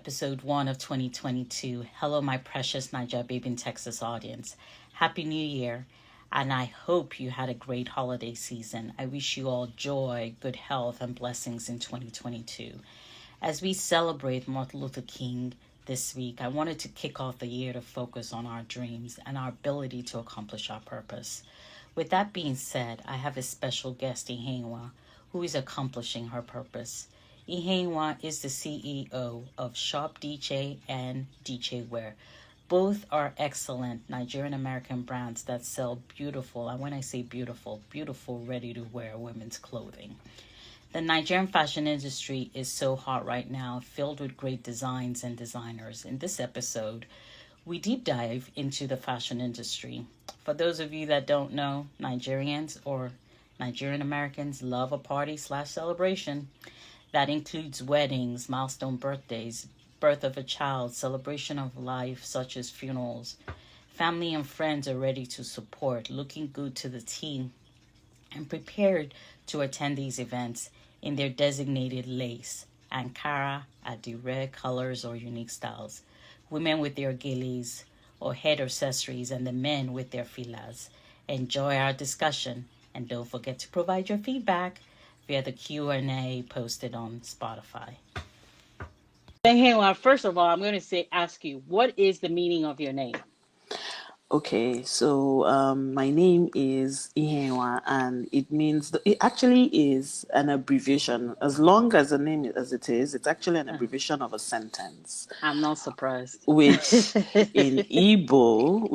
episode 1 of 2022. Hello, my precious Niger Baby in Texas audience. Happy New Year, and I hope you had a great holiday season. I wish you all joy, good health, and blessings in 2022. As we celebrate Martin Luther King this week, I wanted to kick off the year to focus on our dreams and our ability to accomplish our purpose. With that being said, I have a special guest, Iheyinwa, who is accomplishing her purpose. Iheyinwa is the CEO of Shop DJ and DJ Wear. Both are excellent Nigerian American brands that sell beautiful, and when I say beautiful, beautiful ready-to-wear women's clothing. The Nigerian fashion industry is so hot right now, filled with great designs and designers. In this episode, we deep dive into the fashion industry. For those of you that don't know, Nigerians or Nigerian Americans love a party/celebration. That includes weddings, milestone birthdays, birth of a child, celebration of life such as funerals. Family and friends are ready to support, looking good to the team, and prepared to attend these events in their designated lace, Ankara, Adire colors or unique styles. Women with their gillies or head accessories, and the men with their filas. Enjoy our discussion, and don't forget to provide your feedback via the Q&A posted on Spotify. Hey, well, first of all, I'm going to ask you, what is the meaning of your name? Okay, so my name is Iheyinwa, and it actually is an abbreviation. As long as the name as it is, it's actually an abbreviation of a sentence. I'm not surprised. Which in Igbo,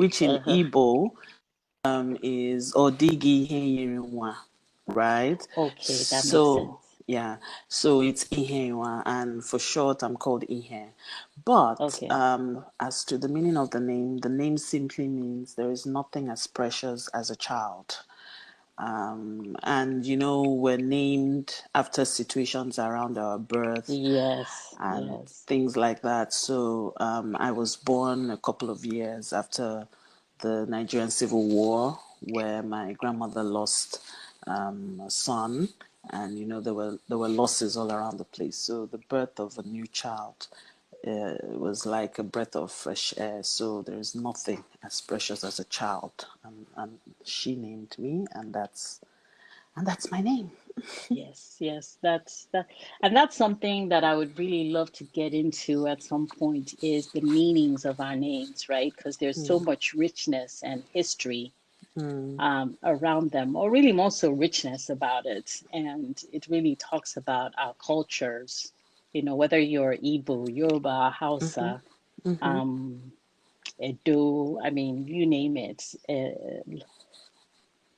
is Odigi Iheyinwa, right? Okay, that makes So sense. yeah, so it's Iheyinwa, and for short, I'm called Ihe. But Okay. as to the meaning of the name simply means there is nothing as precious as a child. And we're named after situations around our birth Yes, and yes. things like that. So I was born a couple of years after the Nigerian Civil War, where my grandmother lost a son, and there were losses all around the place. So the birth of a new child was like a breath of fresh air. So there is nothing as precious as a child, and she named me, and that's my name. Yes, that's that, and that's something that I would really love to get into at some point is the meanings of our names, right? Because there's so much richness and history around them, or really more so richness about it, and it really talks about our cultures. Whether you're Igbo, Yoruba, Hausa, Edo, I mean, you name it.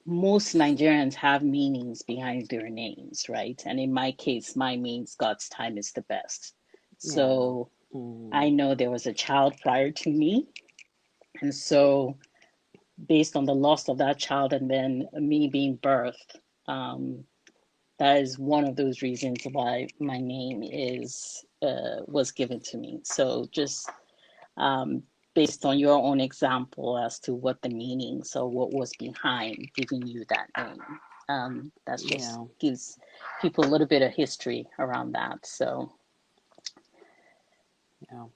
Most Nigerians have meanings behind their names, right? And in my case, mine means God's time is the best. Yeah. So I know there was a child prior to me. And so, based on the loss of that child and then me being birthed, that is one of those reasons why my name was given to me. So just based on your own example as to what the meanings or what was behind giving you that name. That's just Yeah. gives people a little bit of history around that. Yeah.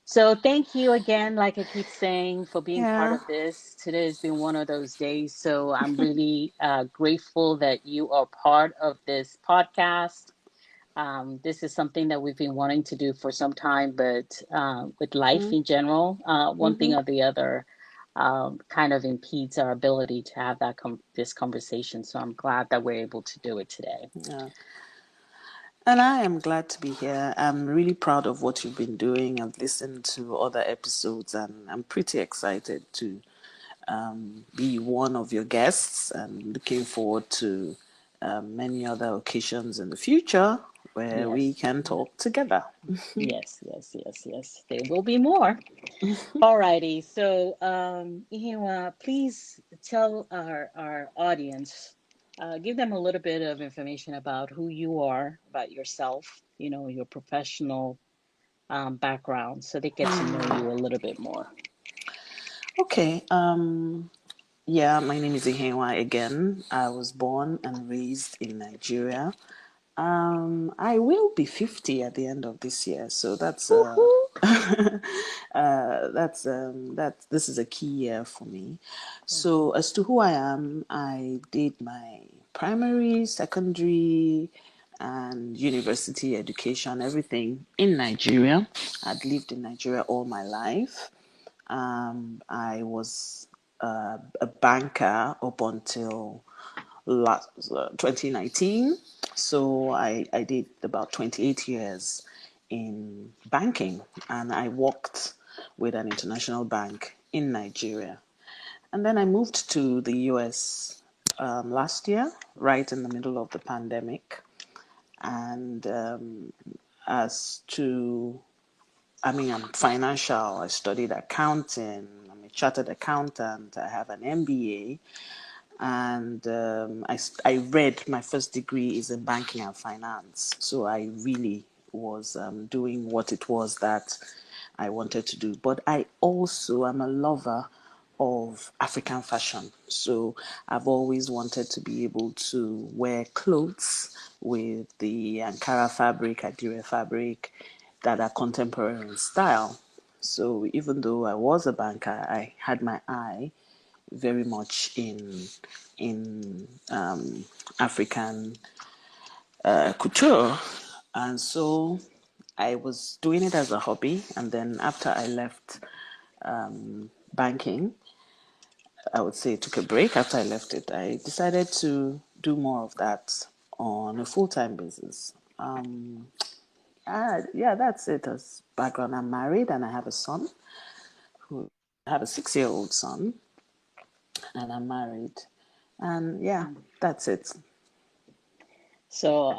So thank you again, like I keep saying, for being part Yeah. of this. Today has been one of those days. So I'm really grateful that you are part of this podcast. This is something that we've been wanting to do for some time, but with life in general, one thing or the other kind of impedes our ability to have this conversation. So I'm glad that we're able to do it today. Yeah. And I am glad to be here. I'm really proud of what you've been doing. I've listened to other episodes, and I'm pretty excited to be one of your guests, and looking forward to many other occasions in the future where we Yes, can talk together. yes. There will be more. Alrighty. So, Iheyinwa, please tell our audience, give them a little bit of information about who you are, about yourself, your professional background, so they get to know you a little bit more. Okay. Yeah, my name is Iheyinwa again. I was born and raised in Nigeria. I will be 50 at the end of this year, so Woohoo! this is a key year for me. So as to who I am, I did my primary, secondary, and university education, everything in Nigeria. I'd lived in Nigeria all my life. I was a banker up until 2019. So I did about 28 years in banking, and I worked with an international bank in Nigeria. And then I moved to the US last year, right in the middle of the pandemic. And as to, I mean, I'm financial. I studied accounting. I'm a chartered accountant. I have an MBA, and I read my first degree is in banking and finance. So I really was doing what it was that I wanted to do. But I also am a lover of African fashion. So I've always wanted to be able to wear clothes with the Ankara fabric, Adire fabric that are contemporary in style. So even though I was a banker, I had my eye very much in African couture, and so I was doing it as a hobby. And then after I left banking, I would say took a break. After I left it, I decided to do more of that on a full-time basis. Yeah, that's it as background. I'm married and I have a son who I have a 6-year-old son, and I'm married. And yeah, that's it. So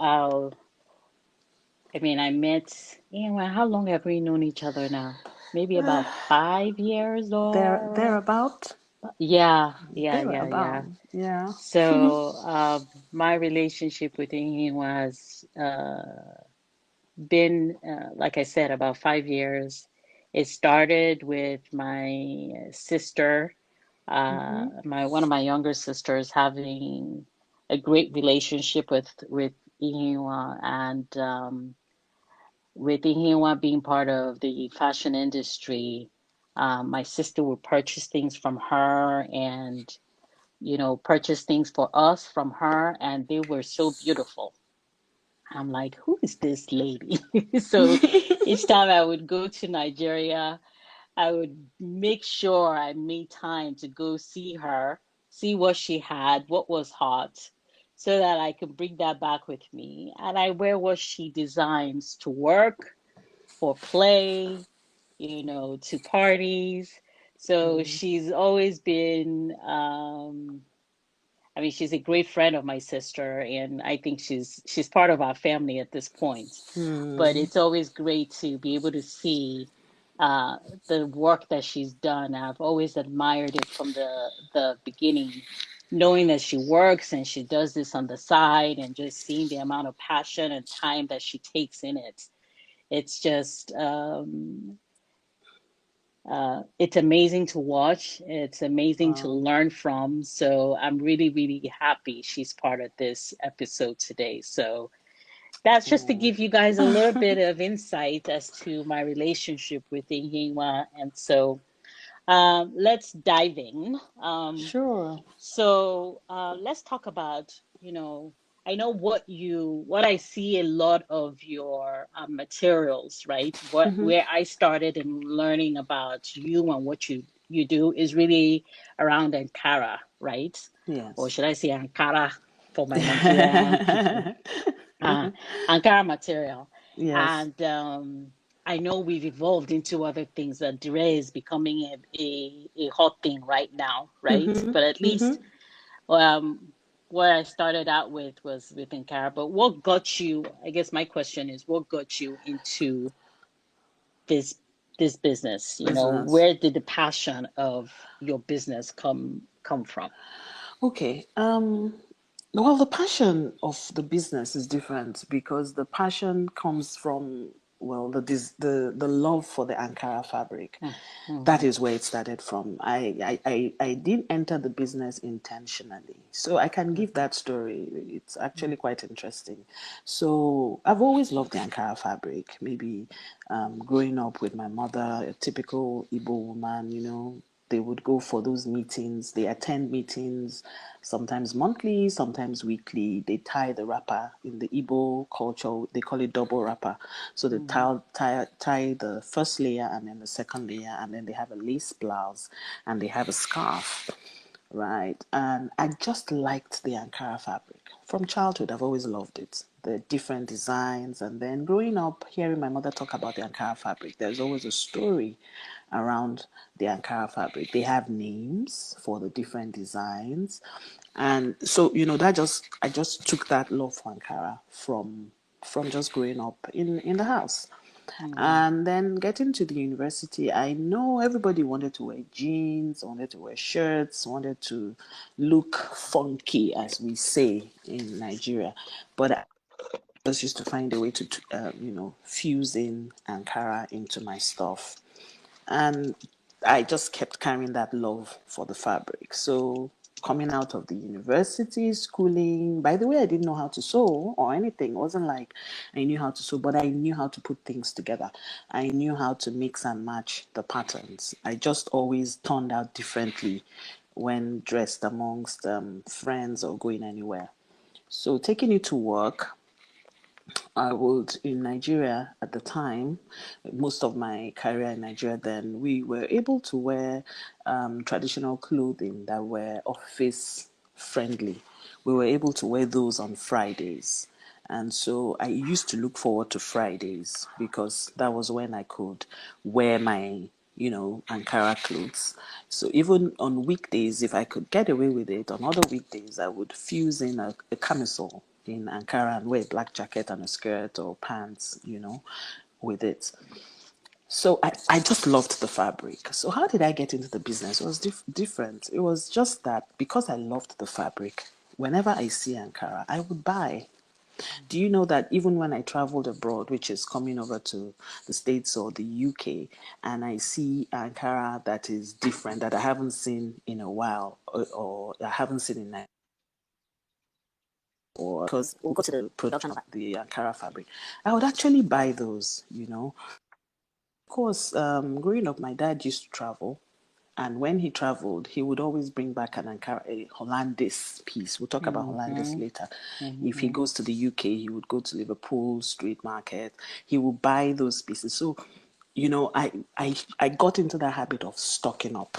I met, how long have we known each other now? Maybe about 5 years or, Thereabout. yeah, yeah, yeah, Thereabout. yeah. Yeah. So, my relationship with Iheyinwa has been, like I said, about 5 years. It started with my sister, Mm-hmm. my one of my younger sisters having a great relationship with Iheyinwa, and with Iheyinwa being part of the fashion industry, my sister would purchase things from her and purchase things for us from her, and they were so beautiful. I'm like, who is this lady? So each time I would go to Nigeria, I would make sure I made time to go see her, see what she had, what was hot, so that I could bring that back with me. And I wear what she designs to work, for play, to parties. So she's always been, she's a great friend of my sister, and I think she's part of our family at this point. But Mm. it's always great to be able to see uh, the work that she's done. I've always admired it from the beginning, knowing that she works and she does this on the side, and just seeing the amount of passion and time that she takes in it. It's just it's amazing to watch. It's amazing to Wow. learn from. So I'm really, really happy she's part of this episode today. So that's just to Oh. give you guys a little bit of insight as to my relationship with Iheyinwa. And so let's dive in. Sure. So let's talk about, I know what I see a lot of your materials, right? Where I started in learning about you and what you do is really around Ankara, right? Or Yes. should I say Ankara for my Nigerian people? Uh, Ankara material. Yes. And I know we've evolved into other things. That Dire is becoming a hot thing right now, right? But at least um, what I started out with was with Ankara. But what got you? I guess my question is, what got you into this this business? Business. Where did the passion of your business come from? Okay. Well, the passion of the business is different because the passion comes from well, the love for the Ankara fabric. That Mm-hmm. is where it started from. I didn't enter the business intentionally. So I can give that story. It's actually quite interesting. So I've always loved the Ankara fabric. Maybe growing up with my mother, a typical Igbo woman, they would go for those meetings. They attend meetings, sometimes monthly, sometimes weekly. They tie the wrapper. In the Igbo culture, they call it double wrapper. So they Mm-hmm. tie the first layer and then the second layer, and then they have a lace blouse and they have a scarf, right? And I just liked the Ankara fabric. From childhood, I've always loved it. The different designs, and then growing up, hearing my mother talk about the Ankara fabric, there's always a story around the Ankara fabric. They have names for the different designs, and so I just took that love for Ankara from just growing up in the house. Mm-hmm. And then getting to the university, I know everybody wanted to wear jeans, wanted to wear shirts, wanted to look funky, as we say in Nigeria. But I just used to find a way to, fuse in Ankara into my stuff. And I just kept carrying that love for the fabric. So coming out of the university, schooling, by the way, I didn't know how to sew or anything. It wasn't like I knew how to sew, but I knew how to put things together. I knew how to mix and match the patterns. I just always turned out differently when dressed amongst friends or going anywhere. So taking it to work, I would, in Nigeria at the time, most of my career in Nigeria then, we were able to wear traditional clothing that were office friendly. We were able to wear those on Fridays. And so I used to look forward to Fridays because that was when I could wear my, Ankara clothes. So even on weekdays, if I could get away with it, on other weekdays, I would fuse in a camisole in Ankara and wear a black jacket and a skirt or pants, with it. So I just loved the fabric. So how did I get into the business? It was different. It was just that because I loved the fabric, whenever I see Ankara, I would buy. Do you know that even when I traveled abroad, which is coming over to the States or the UK, and I see Ankara that is different, that I haven't seen in a while, or I haven't seen in Nigeria, or because we'll go to the production of the Ankara fabric, I would actually buy those. Of course, growing up, my dad used to travel. And when he traveled, he would always bring back an Ankara, a Hollandis piece. We'll talk about Hollandis Mm-hmm. later. If he Mm-hmm. goes to the UK, he would go to Liverpool Street Market. He would buy those pieces. So, I got into the habit of stocking up.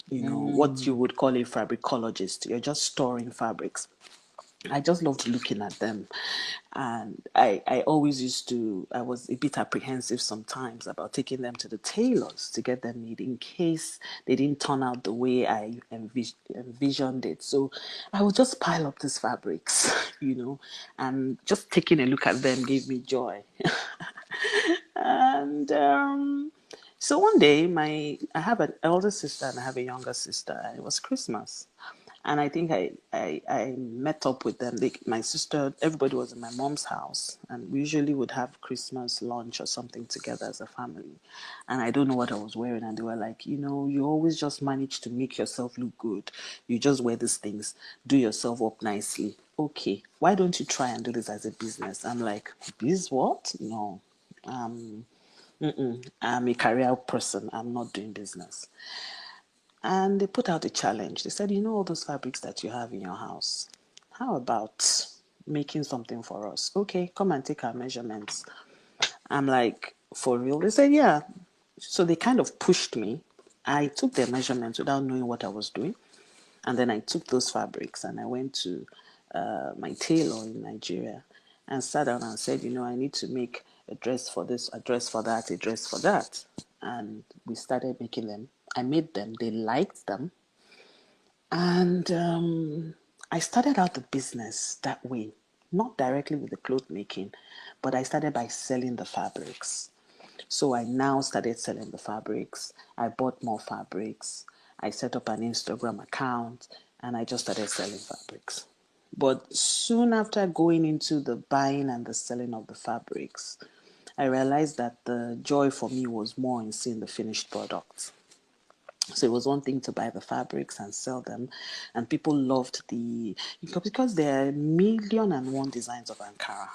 What you Mm-hmm. would call a fabricologist. You're just storing fabrics. I just loved looking at them. And I always I was a bit apprehensive sometimes about taking them to the tailors to get them made in case they didn't turn out the way I envisioned it. So I would just pile up these fabrics, and just taking a look at them gave me joy. And so one day, I have an elder sister and I have a younger sister, and it was Christmas. And I think I met up with them. My sister, everybody was in my mom's house, and we usually would have Christmas lunch or something together as a family. And I don't know what I was wearing, and they were like, you always just manage to make yourself look good. You just wear these things, do yourself up nicely. Okay, why don't you try and do this as a business? I'm like, this what? No. Um, I'm a career person. I'm not doing business. And they put out a challenge. They said, all those fabrics that you have in your house, how about making something for us? Okay, come and take our measurements. I'm like, for real? They said, yeah. So they kind of pushed me. I took their measurements without knowing what I was doing. And then I took those fabrics and I went to my tailor in Nigeria and sat down and said, I need to make a dress for this, a dress for that, a dress for that. And we started making them. I made them. They liked them. And I started out the business that way, not directly with the cloth making, but I started by selling the fabrics. So I now started selling the fabrics. I bought more fabrics. I set up an Instagram account and I just started selling fabrics. But soon after going into the buying and the selling of the fabrics, I realized that the joy for me was more in seeing the finished product. So it was one thing to buy the fabrics and sell them, and people loved because there are 1,000,001 designs of Ankara,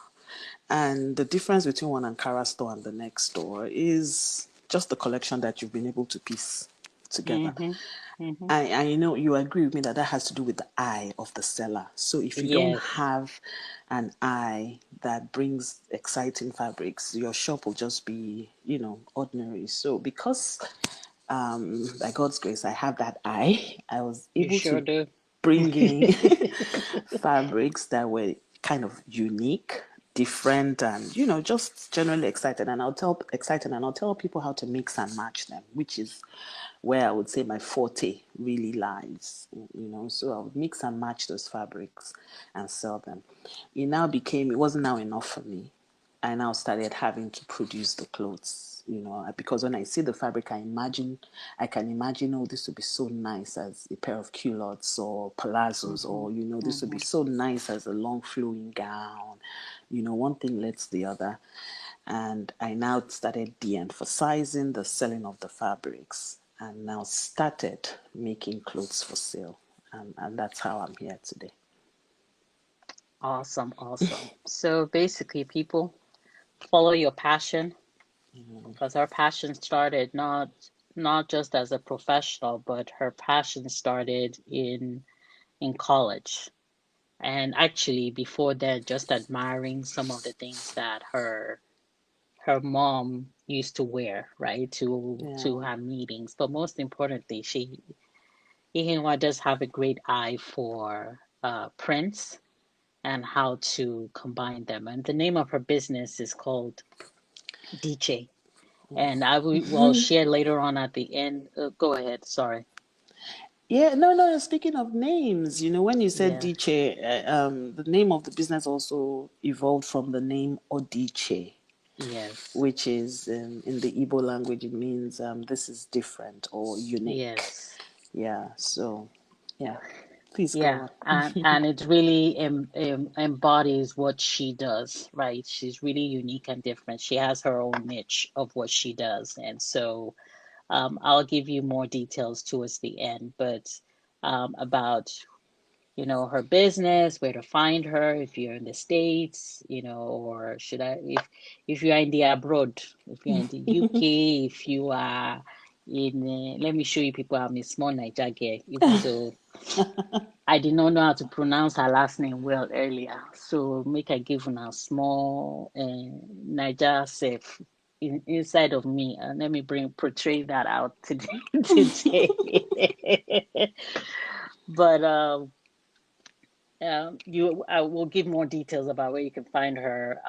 and the difference between one Ankara store and the next store is just the collection that you've been able to piece together. Mm-hmm. Mm-hmm. And you know, you agree with me that that has to do with the eye of the seller. So if you don't Yes, have an eye that brings exciting fabrics, your shop will just be, you know, ordinary. So because by God's grace, I have that eye, I was you able sure to do. bring in fabrics that were kind of unique, different, and you know, just generally excited, and I'll tell people how to mix and match them, which is where I would say my forte really lies. You know, so I would mix and match those fabrics and sell them. It wasn't now enough for me. I now started having to produce the clothes, you know, because when I see the fabric, I can imagine, oh, this would be so nice as a pair of culottes or palazzos, Mm-hmm. or, you know, this would be Mm-hmm. so nice as a long flowing gown. You know, one thing leads the other. And I now started de emphasizing the selling of the fabrics and now started making clothes for sale. And that's how I'm here today. Awesome, awesome. So basically, people follow your passion because her passion started not just as a professional, but her passion started in college. And actually, before that, just admiring some of the things that her mom used to wear, right, to Yeah. her meetings. But most importantly, she Iheyinwa does have a great eye for prints and how to combine them. And the name of her business is called DJ. And will share later on at the end. Go ahead. Sorry. Yeah, no, no. Speaking of names, you know, when you said Yeah. Diche, the name of the business also evolved from the name Odiche, Yes. which is in the Igbo language, it means this is different or unique. Yes. Yeah, so, yeah, please go Yeah. on. And it really embodies what she does, right? She's really unique and different. She has her own niche of what she does. And so I'll give you more details towards the end, but about her business, where to find her if you're in the States, or should I, if you are in the abroad, if you're in the UK, if you are let me show you people, I'm a small Niger girl, even though I did not know how to pronounce her last name well earlier. So make I give una small Niger self inside of me, and let me portray that out today. today. But I will give more details about where you can find her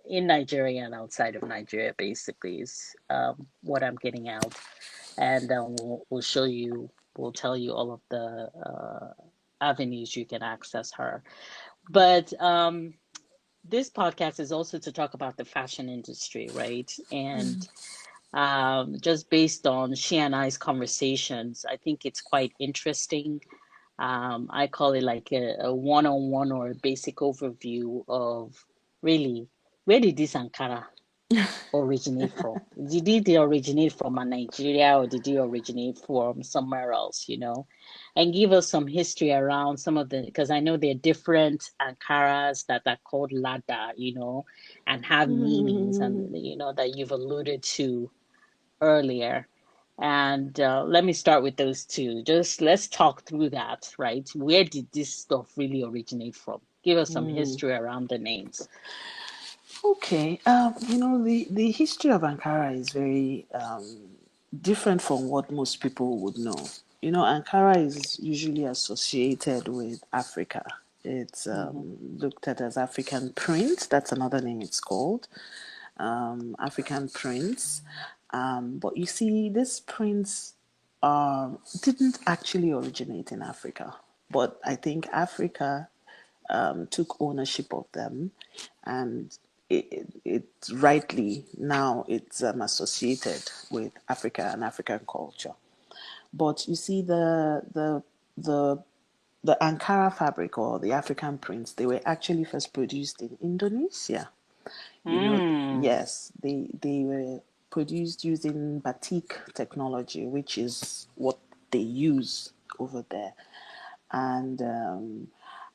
in Nigeria and outside of Nigeria. Basically, is what I'm getting out, and we'll show you. We'll tell you all of the avenues you can access her. But this podcast is also to talk about the fashion industry, right? And just based on she and I's conversations, I think it's quite interesting. I call it like a one-on-one or a basic overview of really where did this Ankara originate from? Did it originate from Nigeria or did it originate from somewhere else, And give us some history around some of because I know there are different Ankaras that are called Lada, and have meanings and, that you've alluded to earlier. And let me start with those two. Just let's talk through that, right? Where did this stuff really originate from? Give us some history around the names. Okay, you know, the history of Ankara is very different from what most people would know. You know, Ankara is usually associated with Africa. It's Mm-hmm. looked at as African print. That's another name it's called, African prints. But you see, these prints didn't actually originate in Africa. But I think Africa took ownership of them, and it rightly now it's associated with Africa and African culture. But you see, the the Ankara fabric or the African prints, they were actually first produced in Indonesia. You know, Mm. yes, they were produced using batik technology, which is what they use over there. And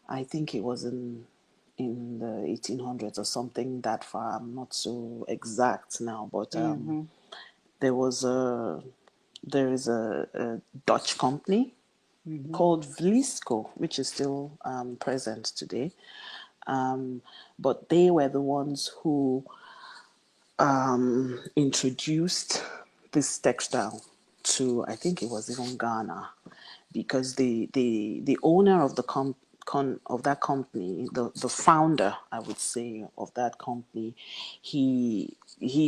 I think it was in the 1800s or something that far. I'm not so exact now, but Mm-hmm. there was a there is a Dutch company Mm-hmm. called Vlisco, which is still present today. Um, but they were the ones who introduced this textile to, I think it was even Ghana, because the owner of the of that company, the founder, I would say, of that company, he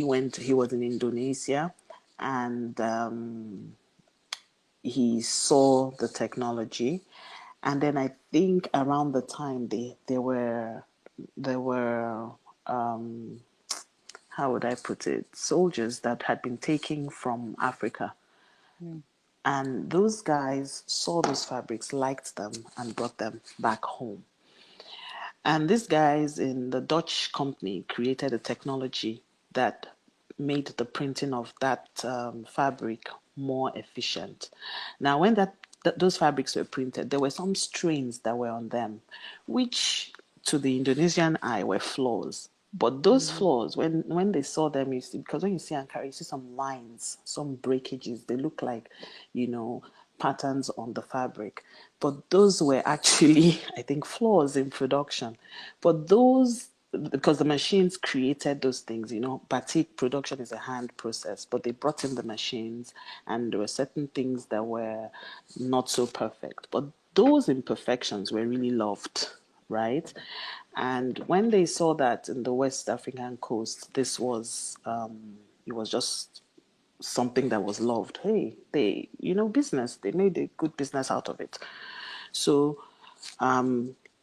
was in Indonesia, and he saw the technology, and then I think around the time there were how would I put it, soldiers that had been taken from Africa. Mm. And those guys saw those fabrics, liked them, and brought them back home. And these guys in the Dutch company created a technology that made the printing of that fabric more efficient. Now, when those fabrics were printed, there were some strains that were on them, which to the Indonesian eye were flaws. But those Mm-hmm. flaws, when they saw them, you see, because when you see Ankara, you see some lines, some breakages. They look like, you know, patterns on the fabric. But those were actually, I think, flaws in production. But those, because the machines created those things, batik production is a hand process, but they brought in the machines, and there were certain things that were not so perfect. But those imperfections were really loved, right? And when they saw that in the West African coast, this was, it was just something that was loved. Hey, business, they made a good business out of it. So,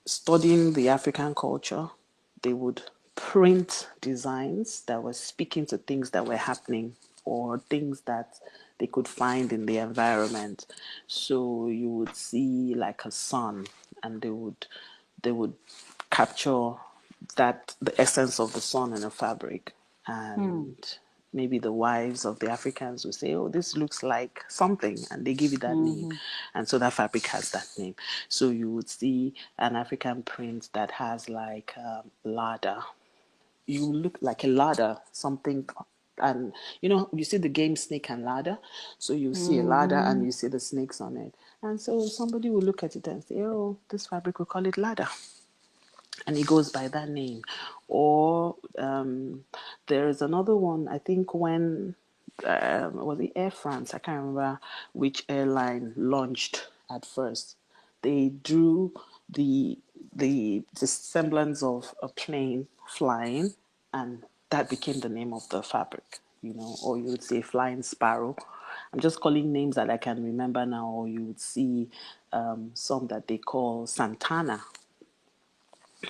studying the African culture, they would print designs that were speaking to things that were happening or things that they could find in the environment. So you would see like a sun, and they would capture that the essence of the sun in a fabric, Mm. and maybe the wives of the Africans will say, oh, this looks like something, and they give it that name. Mm-hmm. And so that fabric has that name. So you would see an African print that has like ladder. You look like a ladder, something, and you see the game Snake and Ladder. So you see a ladder and Mm-hmm. you see the snakes on it. And so somebody will look at it and say, oh, this fabric, we call it ladder, and it goes by that name. Or there is another one, I think, when was it Air France? I can't remember which airline launched at first. They drew the the semblance of a plane flying, and that became the name of the fabric. Or you would say flying sparrow. I'm just calling names that I can remember now. Or you would see some that they call Santana,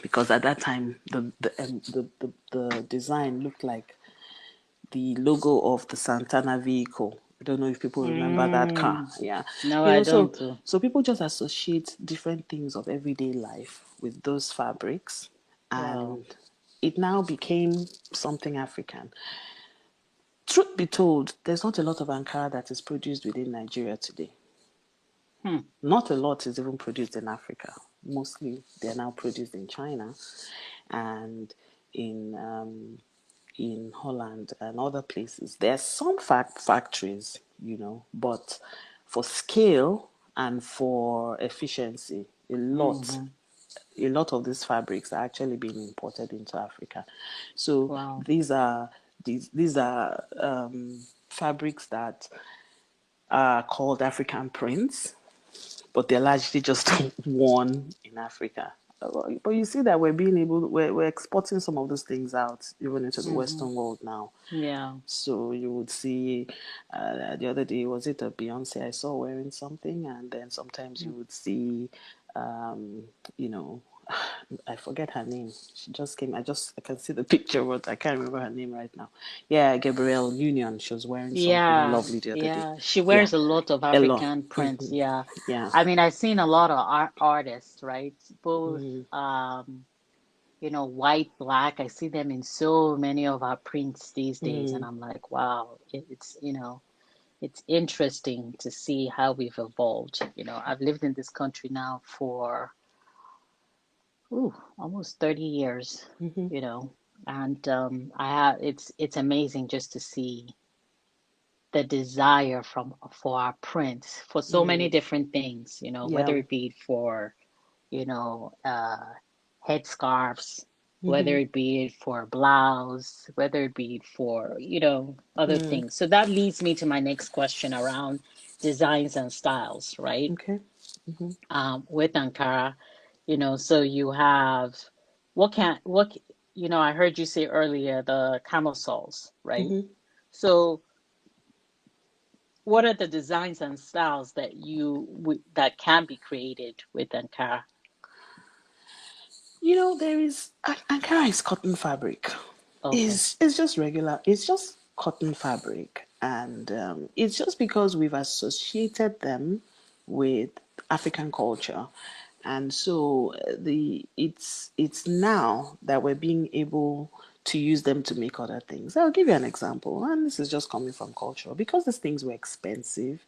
because at that time the design looked like the logo of the Santana vehicle. I don't know if people remember that car. Mm. Yeah, No, I so don't. Too. people just associate different things of everyday life with those fabrics, Wow. and it now became something African. Truth be told, there's not a lot of Ankara that is produced within Nigeria today. Hmm. Not a lot is even produced in Africa. Mostly they're now produced in China and in Holland and other places. There are some factories, but for scale and for efficiency, Mm-hmm. a lot of these fabrics are actually being imported into Africa. So Wow. these are fabrics that are called African prints, but they're largely just worn in Africa. But you see that we're exporting some of those things out even into the Mm-hmm. Western world now. Yeah. So you would see the other day, was it a Beyonce I saw wearing something, and then sometimes you would see, um, you know, I forget her name. She just came. I can see the picture, but I can't remember her name right now. Yeah, Gabrielle Union. She was wearing something Yeah, lovely the other day. yeah. She Yeah, wears a lot of a lot. African prints. Yeah. Yeah. I mean, I've seen a lot of artists, right? Both Mm. white, black. I see them in so many of our prints these days, and Mm, I'm like, wow, it's interesting to see how we've evolved. I've lived in this country now for almost 30 years, mm-hmm, you know, and I have it's amazing just to see the desire for our prints for so many mm, different things, yeah. whether it be for you know, headscarves, whether Mm-hmm, it be for blouse, whether it be for, other mm, things. So that leads me to my next question around designs and styles, right? okay. Mm-hmm, With Ankara, so you have what I heard you say earlier the camisoles, right? mm-hmm. So what are the designs and styles that can be created with Ankara? There is Ankara is cotton fabric. Okay. It's just regular. It's just cotton fabric, and it's just because we've associated them with African culture, and so it's now that we're being able to use them to make other things. I'll give you an example, and this is just coming from culture because these things were expensive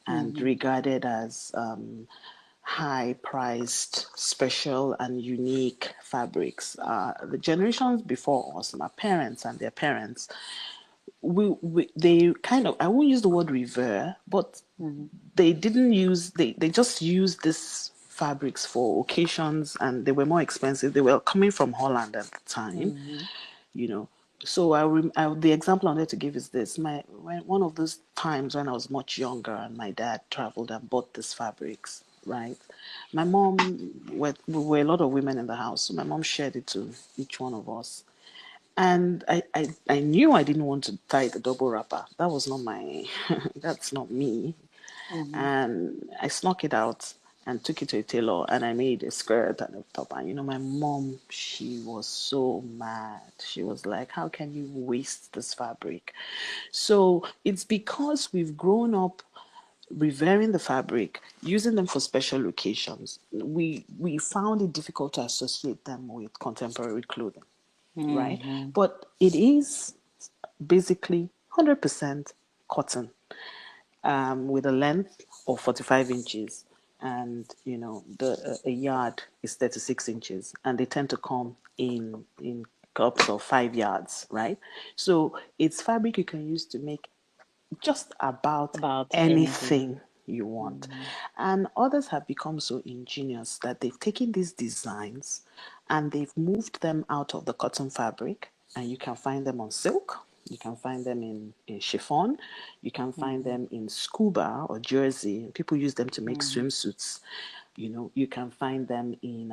and Mm-hmm. regarded as high priced, special, and unique fabrics. The generations before us, my parents and their parents, they kind of, I won't use the word revere, but Mm-hmm. they just used these fabrics for occasions and they were more expensive. They were coming from Holland at the time, Mm-hmm. you know. So the example I wanted to give is this: one of those times when I was much younger and my dad traveled and bought these fabrics. Right, my mom we were a lot of women in the house, so my mom shared it to each one of us. And I knew I didn't want to tie the double wrapper. That was not my, that's not me. Mm-hmm. And I snuck it out and took it to a tailor and I made a skirt and a top. And my mom, she was so mad. She was like, how can you waste this fabric? So it's because we've grown up revering the fabric, using them for special occasions. We found it difficult to associate them with contemporary clothing, right? Mm-hmm. But it is basically 100% cotton with a length of 45 inches. And, a yard is 36 inches. And they tend to come in cups of 5 yards, right? So it's fabric you can use to make just about About anything. anything you want. Mm-hmm. And others have become so ingenious that they've taken these designs and they've moved them out of the cotton fabric, and you can find them on silk. You can find them in chiffon. You can find Mm-hmm. them in scuba or jersey. People use them to make Mm-hmm. swimsuits. You can find them in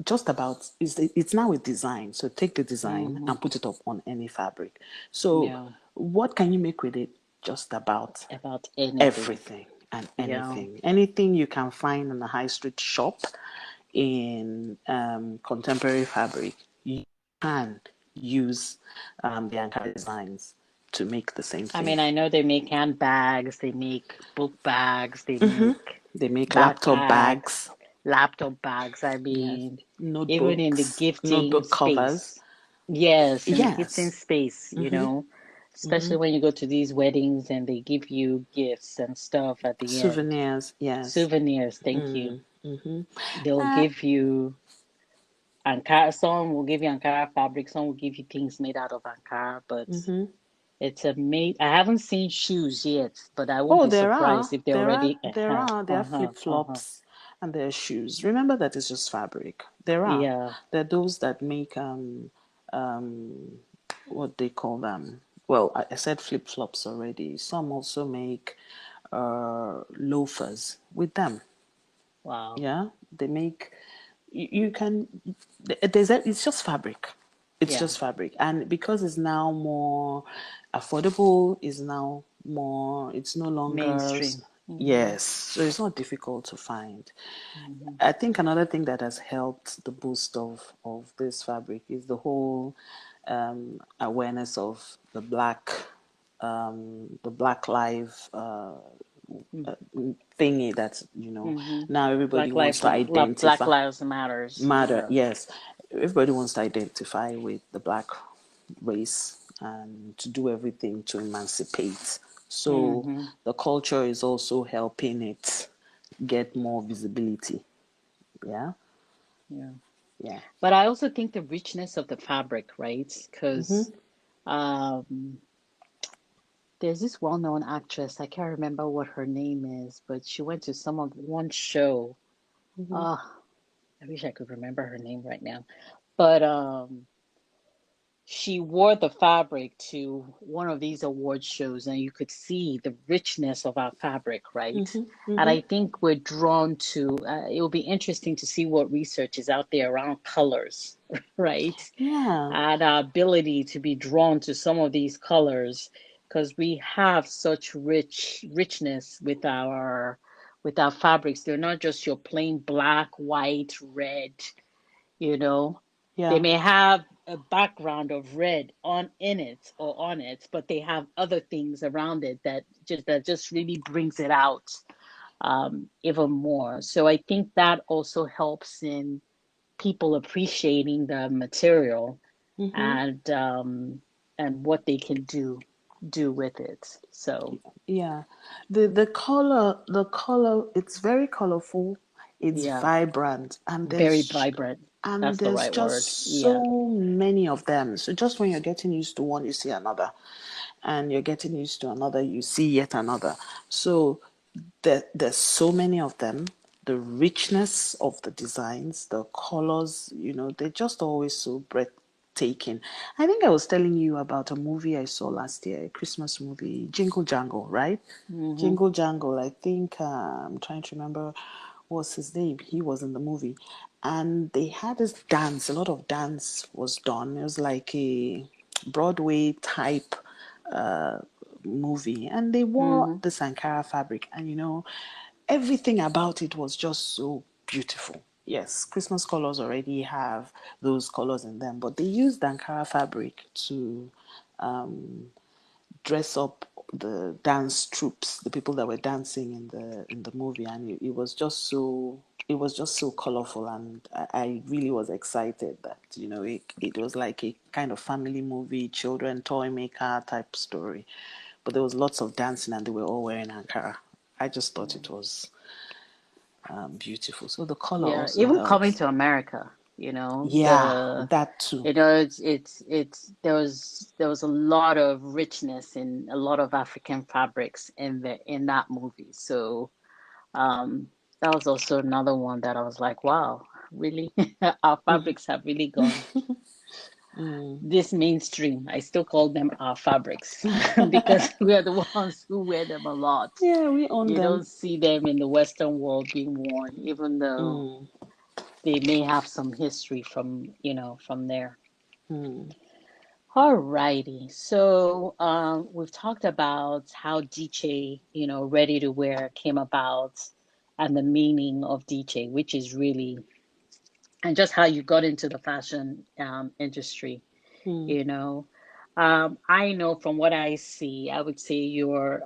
just about it's now a design, so take the design Mm-hmm. and put it up on any fabric. So Yeah. what can you make with it? Just about About anything. everything and Yeah. anything you can find in a high street shop in contemporary fabric, you can use the Ankara designs to make the same I thing. mean, I know they make handbags, they make book bags, they make They make laptop backpacks, bags, laptop bags. I yes, mean, even in the notebooks, gifting notebook covers, space. Yes, in the gifting yes, space, especially when you go to these weddings and they give you gifts and stuff at the end. souvenirs, yes. Souvenirs, thank you. Mm-hmm. They'll Uh, give you Ankara, some will give you Ankara fabric, some will give you things made out of Ankara, but it's a made. I haven't seen shoes yet, but I won't oh, be surprised if they're already. there are flip flops, and there are shoes. Remember that it's just fabric. Yeah. There are those that make what they call them. Well, I said flip flops already. Some also make loafers with them. Wow. Yeah, they make you can it's just fabric. It's Yeah. just fabric, and because it's now more affordable, is now more, it's no longer, Mainstream. yes, so it's not difficult to find. Hmm. I think another thing that has helped the boost of this fabric is the whole awareness of the black life thingy that Hmm. now everybody wants to Black identify. Lives Matters. Matter, Yeah. yes. everybody wants to identify with the black race and to do everything to emancipate. So Mm-hmm. the culture is also helping it get more visibility. Yeah, Yeah. yeah. But I also think the richness of the fabric, right? Because um, there's this well-known actress, I can't remember what her name is, but she went to some of one show. Oh, I wish I could remember her name right now. But she wore the fabric to one of these award shows, and you could see the richness of our fabric, right? And I think we're drawn to, it will be interesting to see what research is out there around colors, right? Yeah, And our ability to be drawn to some of these colors because we have such richness with our fabrics. They're not just your plain black, white, red, you know. They yeah, may have a background of red on in it or on it, but they have other things around it that just really brings it out even more. So I think that also helps in people appreciating the material and what they can do with it. So yeah. The color, it's very colorful. It's yeah, vibrant, and very vibrant. That's the there's right word. just Yeah. so many of them. So just when you're getting used to one, you see another, and you're getting used to another, you see yet another. So there's so many of them. The richness of the designs, the colors, they're just always so breathtaking. I think I was telling you about a movie I saw last year, a Christmas movie, Jingle Jangle, right? Hmm. Jingle Jangle. I think I'm trying to remember what's his name. He was in the movie, and they had this dance. A lot of dance was done. It was like a Broadway type uh, movie, and they wore Hmm. the Sankara fabric, and everything about it was just so beautiful. Yes, Christmas colors already have those colors in them, but they used Ankara fabric to dress up the dance troops, the people that were dancing in the movie, and it was just so colorful, and I really was excited that it was like a kind of family movie, children toy maker type story, but there was lots of dancing, and they were all wearing Ankara. I just thought it was beautiful. So the color Yeah. also Even coming helps. to America, Yeah, that too. there was a lot of richness in a lot of African fabrics in that movie. So um that was also another one that I was like, wow, really? Our fabrics have really gone this mainstream. I still call them our fabrics because we are the ones who wear them a lot. Yeah, we own You them. don't see them in the Western world being worn, even though they may have some history from there. All righty. So we've talked about how DJ, ready to wear came about and the meaning of DJ, which is really, and just how you got into the fashion industry, you know. I know from what I see, I would say your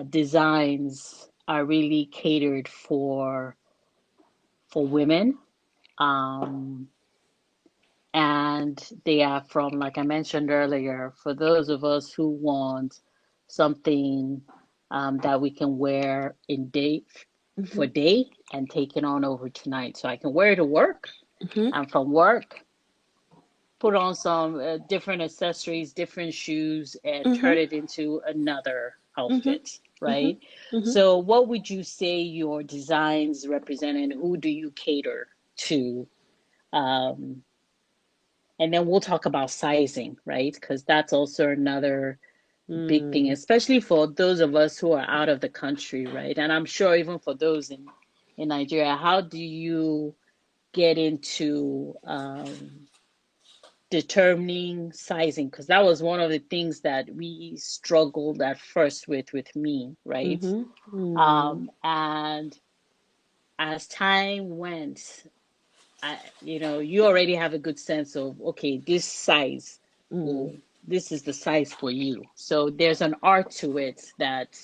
designs are really catered for women. Um, and they are from, like I mentioned earlier, for those of us who want something that we can wear in day for day and take it on over tonight. So I can wear it to work, and from work, put on some different accessories, different shoes, and turn it into another outfit, right? So, what would you say your designs represent, and who do you cater to? Um, and then we'll talk about sizing, right? Because that's also another big thing, especially for those of us who are out of the country, right? And I'm sure even for those in Nigeria, how do you get into determining sizing? Because that was one of the things that we struggled at first with me, right? And as time went, you already have a good sense of, okay, this size will this is the size for you. So there's an art to it that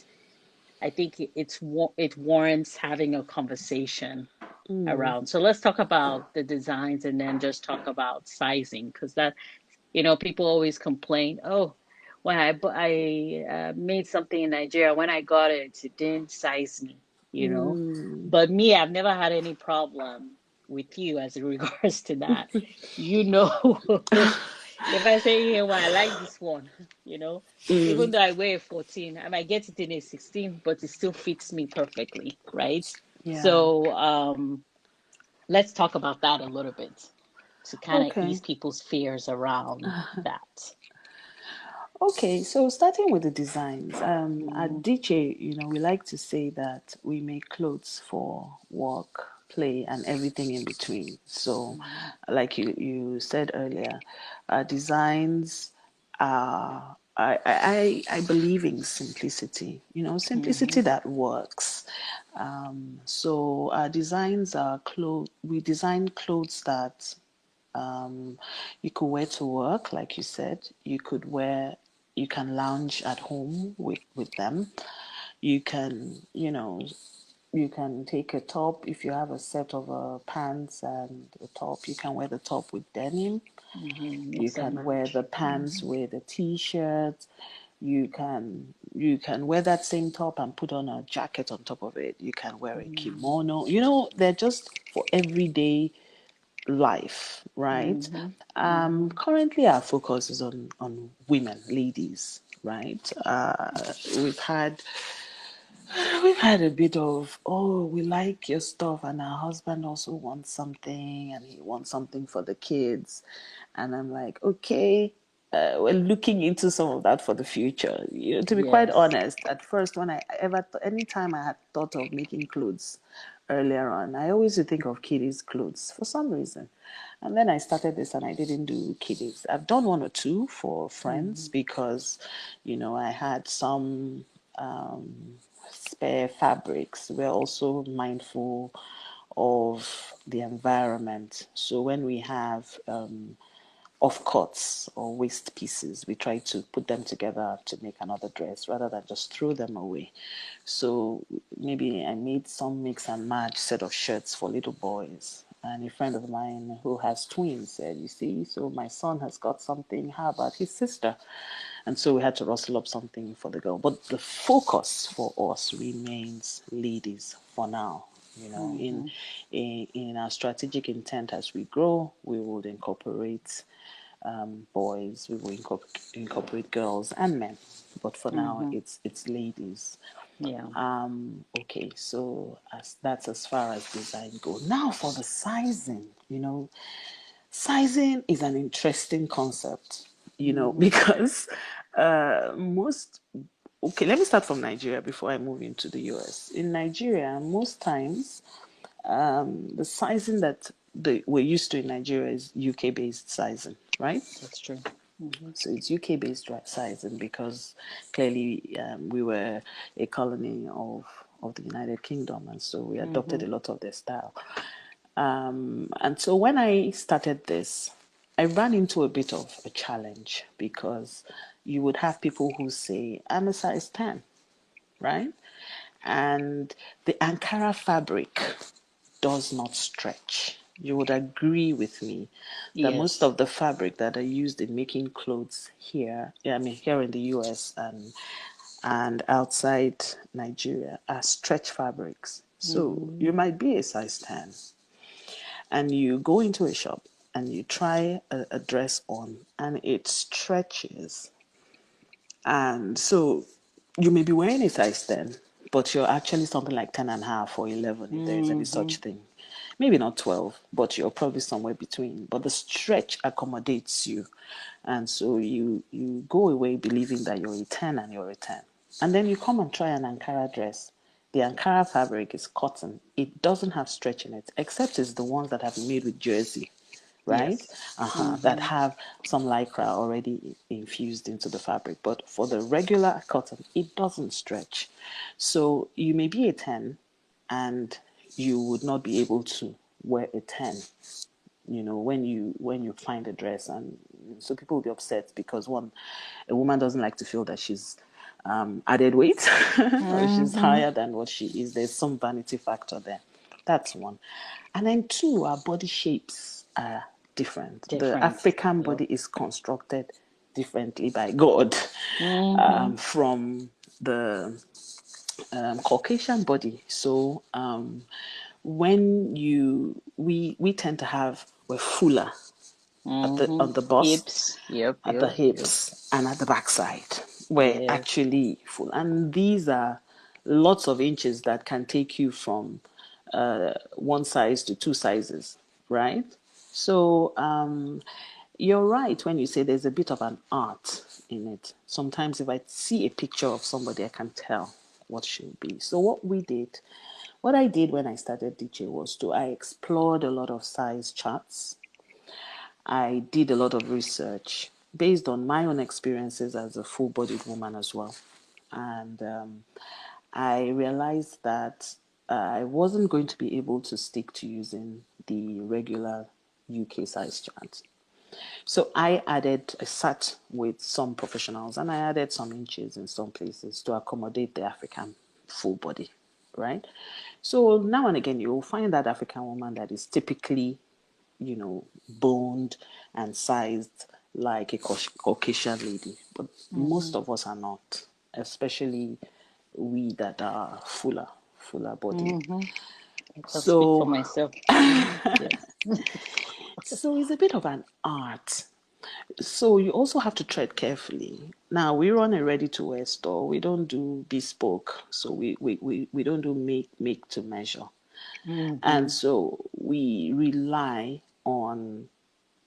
I think it warrants having a conversation Mm. around. So let's talk about the designs and then just talk about sizing, because that, people always complain, oh, when I made something in Nigeria, when I got it, it didn't size me, you know. Mm. But me, I've never had any problem with you as it regards to that. You know, if I say, hey, well, I like this one, even Mm. though I wear a 14, I might get it in a 16, but it still fits me perfectly, right? Yeah. So, let's talk about that a little bit to kind of Okay. ease people's fears around that. Okay, so starting with the designs, Mm-hmm. at DJ, we like to say that we make clothes for work, play, and everything in between. So, Mm-hmm. like you said earlier, our designs are, I believe in simplicity, Mm-hmm. simplicity that works. So our designs are we design clothes that you could wear to work, like you said. You can lounge at home with them. You can, you can take a top. If you have a set of pants and a top, you can wear the top with denim. Mm-hmm. You Mix and can wear the match. pants with a t-shirt. You can wear that same top and put on a jacket on top of it. You can wear a kimono. They're just for everyday life, right? Mm-hmm. Mm-hmm. Currently, our focus is on women, ladies, right? We've had we've had a bit of, oh, we like your stuff, and our husband also wants something, and he wants something for the kids, and I'm like, okay. We're looking into some of that for the future. To be quite Yes. honest, at first, when anytime I had thought of making clothes earlier on, I always would think of kiddies' clothes for some reason. And then I started this and I didn't do kiddies. I've done one or two for friends Mm-hmm. because, I had some spare fabrics. We're also mindful of the environment. So when we have off cuts or waste pieces, we try to put them together to make another dress rather than just throw them away. So maybe I made some mix and match set of shirts for little boys. And a friend of mine who has twins said, you see, so my son has got something. How about his sister? And so we had to rustle up something for the girl. But the focus for us remains ladies for now. Mm-hmm. In our strategic intent as we grow, we would incorporate boys, we will incorporate girls and men. But for now, Mm-hmm. it's ladies. Yeah. Okay, so that's as far as design go. Now for the sizing, sizing is an interesting concept, Mm-hmm. because most. Okay, let me start from Nigeria before I move into the US. In Nigeria, most times, the sizing that we're used to in Nigeria is UK based sizing, right? That's true. Mm-hmm. So it's UK based sizing because clearly we were a colony of the United Kingdom, and so we adopted Mm-hmm. a lot of their style. And so when I started this, I ran into a bit of a challenge because you would have people who say, I'm a size 10, right? And the Ankara fabric does not stretch. You would agree with me that most Yes. of the fabric that are used in making clothes here, yeah, I mean here in the US and outside Nigeria are stretch fabrics. So Mm-hmm. you might be a size 10 and you go into a shop and you try a dress on and it stretches. And so you may be wearing a size 10, but you're actually something like 10 and a half or 11 if there is any Mm-hmm. such thing. Maybe not 12, but you're probably somewhere between. But the stretch accommodates you. And so you go away believing that you're a 10 and you're a 10. And then you come and try an Ankara dress. The Ankara fabric is cotton. It doesn't have stretch in it, except it's the ones that have been made with jersey, right? Yes. That Mm-hmm. have some lycra already infused into the fabric. But for the regular cotton, it doesn't stretch. So you may be a 10 and you would not be able to wear a 10, when you find a dress. And so people will be upset because, one, a woman doesn't like to feel that she's added weight or she's Mm-hmm. higher than what she is. There's some vanity factor there. That's one. And then two, our body shapes are different. The Different. African Yep. body is constructed differently by God Mm-hmm. from the Caucasian body. So when we tend to have, we're fuller at the Mm-hmm. on the bust, Hips. Yep, at the yep, yep. hips, and at the backside. We're Yes. actually full, and these are lots of inches that can take you from one size to two sizes, right? So you're right when you say there's a bit of an art in it. Sometimes if I see a picture of somebody, I can tell what she'll be. So what I did when I started DJ was I explored a lot of size charts. I did a lot of research based on my own experiences as a full-bodied woman as well. And I realized that I wasn't going to be able to stick to using the regular UK size chart. So I sat with some professionals and I added some inches in some places to accommodate the African full body, right? So now and again, you'll find that African woman that is typically, boned and sized like a Caucasian lady. But Mm-hmm. most of us are not, especially we that are fuller bodied. Mm-hmm. I can speak for So, myself. Mm-hmm. Yes. so it's a bit of an art. So you also have to tread carefully. Now we run a ready-to-wear store. We don't do bespoke. So we don't do make to measure. Mm-hmm. And so we rely on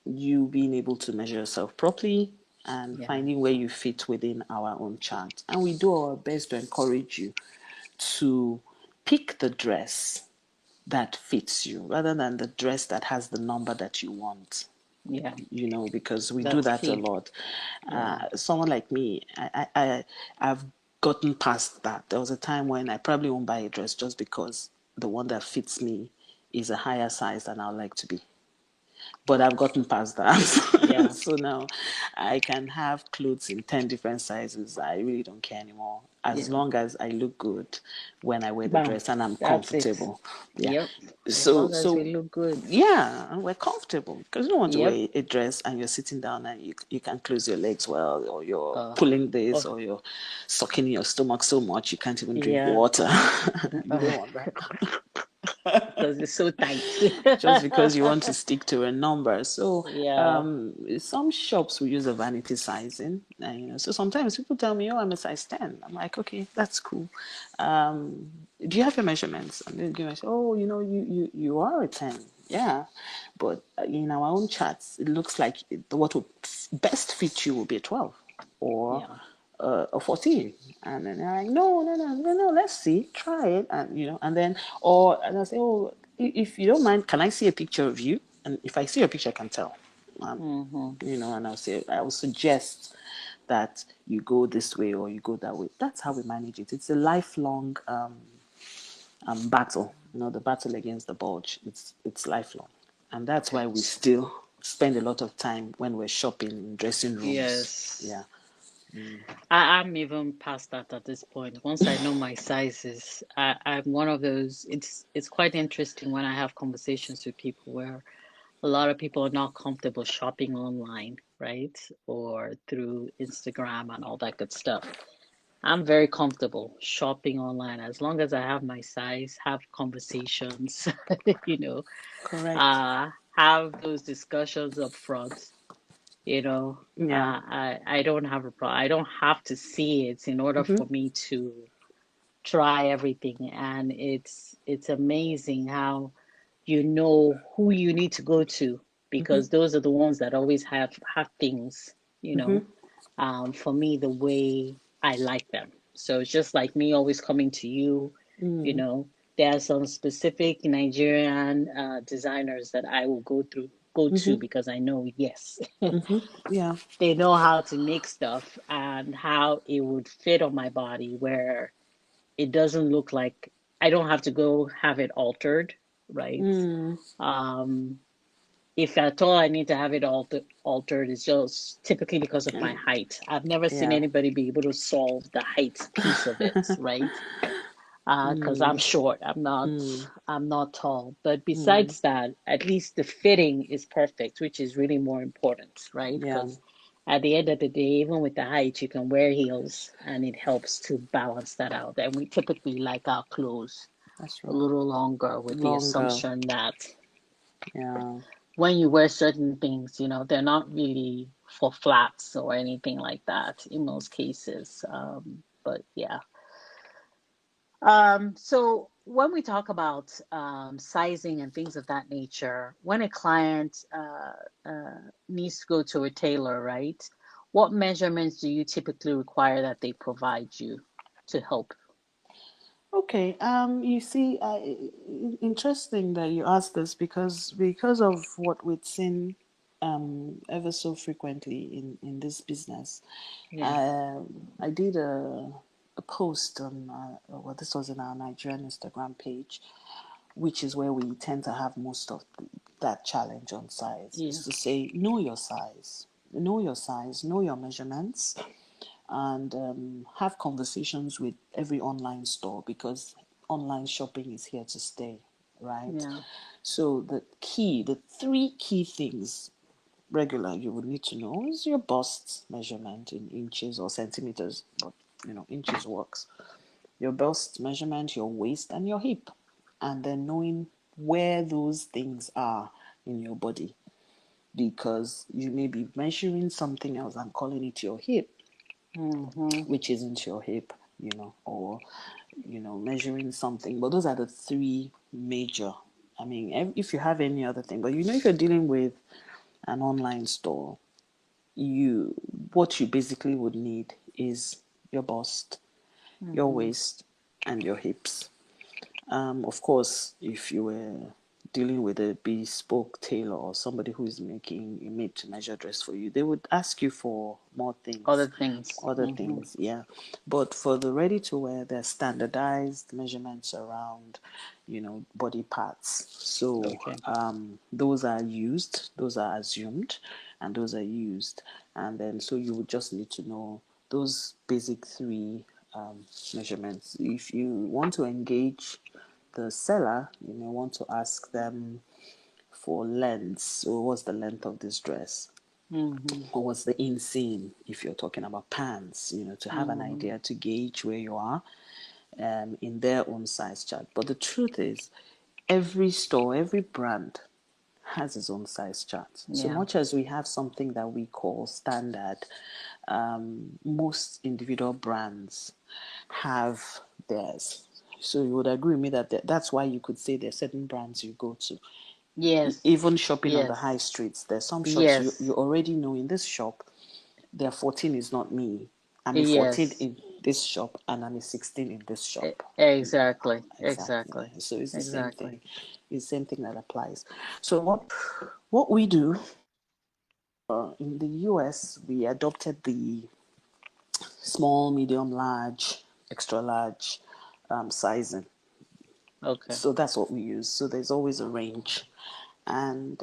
you being able to measure yourself properly and Yeah. finding where you fit within our own chart. And we do our best to encourage you to pick the dress that fits you rather than the dress that has the number that you want, Yeah. because we do That's that a key. lot. Yeah. Someone like me, I've gotten past that. There was a time when I probably won't buy a dress just because the one that fits me is a higher size than I'd like to be. But I've gotten past that. Yeah. So now I can have clothes in 10 different sizes. I really don't care anymore. As Yeah. long as I look good when I wear the Bam. dress and I'm That's it. comfortable. Yeah. Yep. As So, long as so we look good. yeah, and we're comfortable because you don't want to Yep. wear a dress and you're sitting down and you can close your legs well, or you're Uh, pulling this, oh, or you're sucking in your stomach so much you can't even drink yeah. water. You Uh, don't want that. because it's so tight. Just because you want to stick to a number. So Yeah. some shops will use a vanity sizing. So sometimes people tell me, "Oh, I'm a size 10." I'm like, "Okay, that's cool. Do you have your measurements?" And they give me, "Oh, you are a 10." Yeah, but in our own charts, it looks like what would best fit you will be a 12 or Yeah. a 14. And then they're like, no, no, no, no, no, let's see, try it. And then, and I say, oh, if you don't mind, can I see a picture of you? And if I see a picture, I can tell. Um, Mm-hmm. and I will suggest that you go this way or you go that way. That's how we manage it. It's a lifelong battle. The battle against the bulge. It's lifelong, and that's why we still spend a lot of time when we're shopping in dressing rooms. Yes. Yeah. I'm even past that at this point. Once I know my sizes, I'm one of those. It's quite interesting when I have conversations with people where a lot of people are not comfortable shopping online, right? Or through Instagram and all that good stuff. I'm very comfortable shopping online as long as I have my size, have conversations, you know, Correct. have those discussions up front. Yeah. I don't have a problem. I don't have to see it in order Mm-hmm. for me to try everything. And it's amazing how you know who you need to go to Mm-hmm. because those are the ones that always have things, you Mm-hmm. know, for me the way I like them. So it's just like me always coming to you, you Mm. know. There are some specific Nigerian designers that I will go to Mm-hmm. because I know, yes, Mm-hmm. Yeah. they know how to make stuff and how it would fit on my body where it doesn't look like I don't have to go have it altered, right? Mm. Um, if at all I need to have it altered, it's just typically because of my And height. I've never seen yeah. anybody be able to solve the height piece of it, right? because I'm Mm, short. mm, I'm not tall. But mm. besides that, at least the fitting is perfect, which is really more important, right? Yeah, Because at the end of the day, even with the height, you can wear heels and it helps to balance that out. And we typically like our clothes that's a right. little longer with the Longer. assumption that Yeah, when you wear certain things, they're not really for flats or anything like that in most cases. But yeah. So when we talk about sizing and things of that nature, when a client needs to go to a tailor, right? What measurements do you typically require that they provide you to help? okay. You see, interesting that you asked this because of what we've seen ever so frequently in this business. Yeah. I did a post on well, this was in our Nigerian Instagram page, which is where we tend to have most of that challenge on size. Is Yeah. to say, know your size, know your size, know your measurements, and have conversations with every online store because online shopping is here to stay, right? Yeah. So the three key things regular you would need to know is your bust measurement in inches or centimeters, but inches works. Your bust measurement, your waist, and your hip, and then knowing where those things are in your body because you may be measuring something else and calling it your hip, Mm-hmm. which isn't your hip, or measuring something. But those are the three major. I mean, if you have any other thing, but if you're dealing with an online store, you what you basically would need is your bust, your Mm-hmm. waist, and your hips. Of course, if you were dealing with a bespoke tailor or somebody who is making a made to measure dress for you, they would ask you for more things, Other things. other Mm-hmm. things, yeah. But for the ready to wear, there's standardized measurements around, body parts. So Okay. those are used, those are assumed, and those are used. And then so you would just need to know those basic three measurements. If you want to engage the seller, you may want to ask them for length. So, what's the length of this dress? Mm-hmm. Or what's the inseam if you're talking about pants, to have an Mm-hmm. idea to gauge where you are in their own size chart. But the truth is, every store, every brand has its own size chart. So Yeah. much as we have something that we call standard, most individual brands have theirs. So you would agree with me that that's why you could say there are certain brands you go to. Yes. Even shopping on the high Yes. streets, there's some shops you Yes. already know in this shop, their 14 is not me. I'm a 14 Yes. in this shop and I'm a 16 in this shop. Exactly. Exactly. Exactly. So it's the same Exactly. thing. It's the same thing that applies. So what we do in the US, we adopted the small, medium, large, extra large sizing. Okay. So that's what we use. So there's always a range. And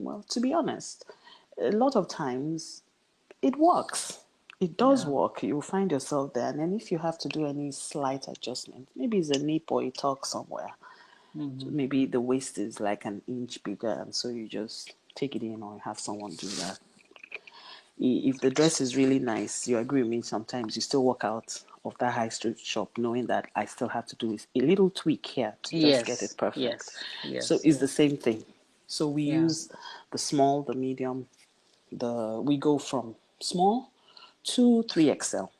well, to be honest, a lot of times it works. It does Yeah. work. You'll find yourself there. And then if you have to do any slight adjustment, maybe it's a nip or a tuck somewhere. So Mm-hmm. maybe the waist is like an inch bigger, and so you just take it in or have someone do that. If the dress is really nice, you agree with me, sometimes you still walk out of that high street shop knowing that I still have to do a little tweak here to just get it Yes. perfect. Yes. So Yes. it's the Yes. same thing. So we Yeah. use the small, the medium, we go from small to 3XL.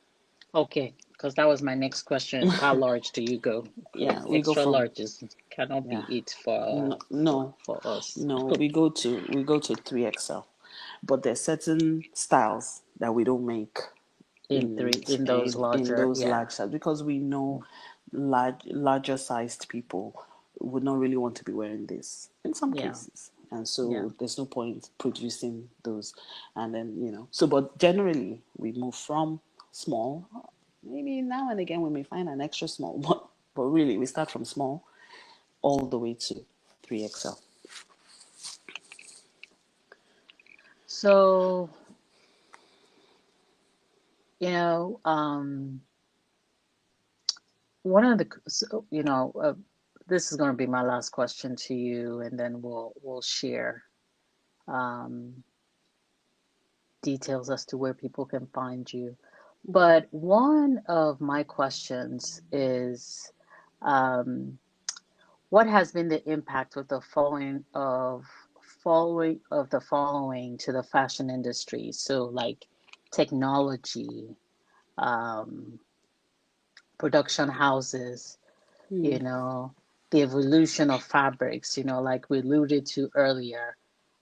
Okay. Because that was my next question. How large do you go? Yeah, Because we go extra from larges cannot be yeah. it for No, no, for us. no. We go to 3XL, but there's certain styles that we don't make In those in larger, those yeah. large sizes because we know larger sized people would not really want to be wearing this in some Yeah. cases, and Yeah. so there's no point producing those. And then so but generally we move from small. Maybe now and again we may find an extra small, but really we start from small all the way to 3XL. So, you know, um one of the, this is going to be my last question to you, and then we'll share um, details as to where people can find you. But one of my questions is, um, what has been the impact of the following to the fashion industry? So like technology, um, production houses, you Mm. know, the evolution of fabrics, like we alluded to earlier.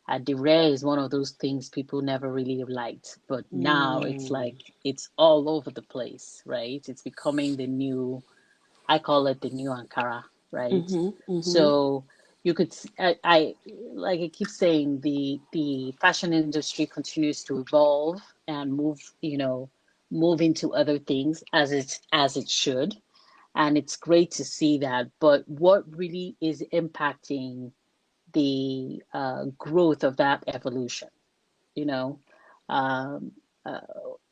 Adire is one of those things people never really liked, but now it's Mm. like it's all over the place, right? It's becoming the new, I call it the new Ankara, right? Mm-hmm. Mm-hmm. So you could, I like I keep saying, the fashion industry continues to evolve and move into other things as it should, and it's great to see that. But what really is impacting the growth of that evolution? You know, um, uh,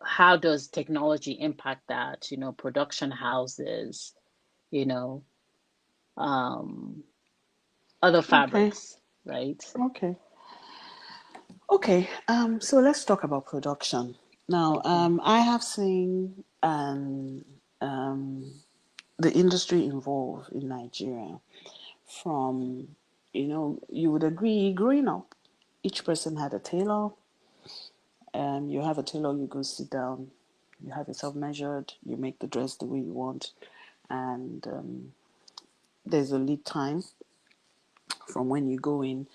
how does technology impact that? Production houses, you know, um, other Okay. fabrics, right? Okay. Okay. So let's talk about production. Now, Okay. I have seen the industry involved in Nigeria from, you would agree, growing up, each person had a tailor. You have a tailor, you go sit down, you have yourself measured, you make the dress the way you want, and there's a lead time from when you go in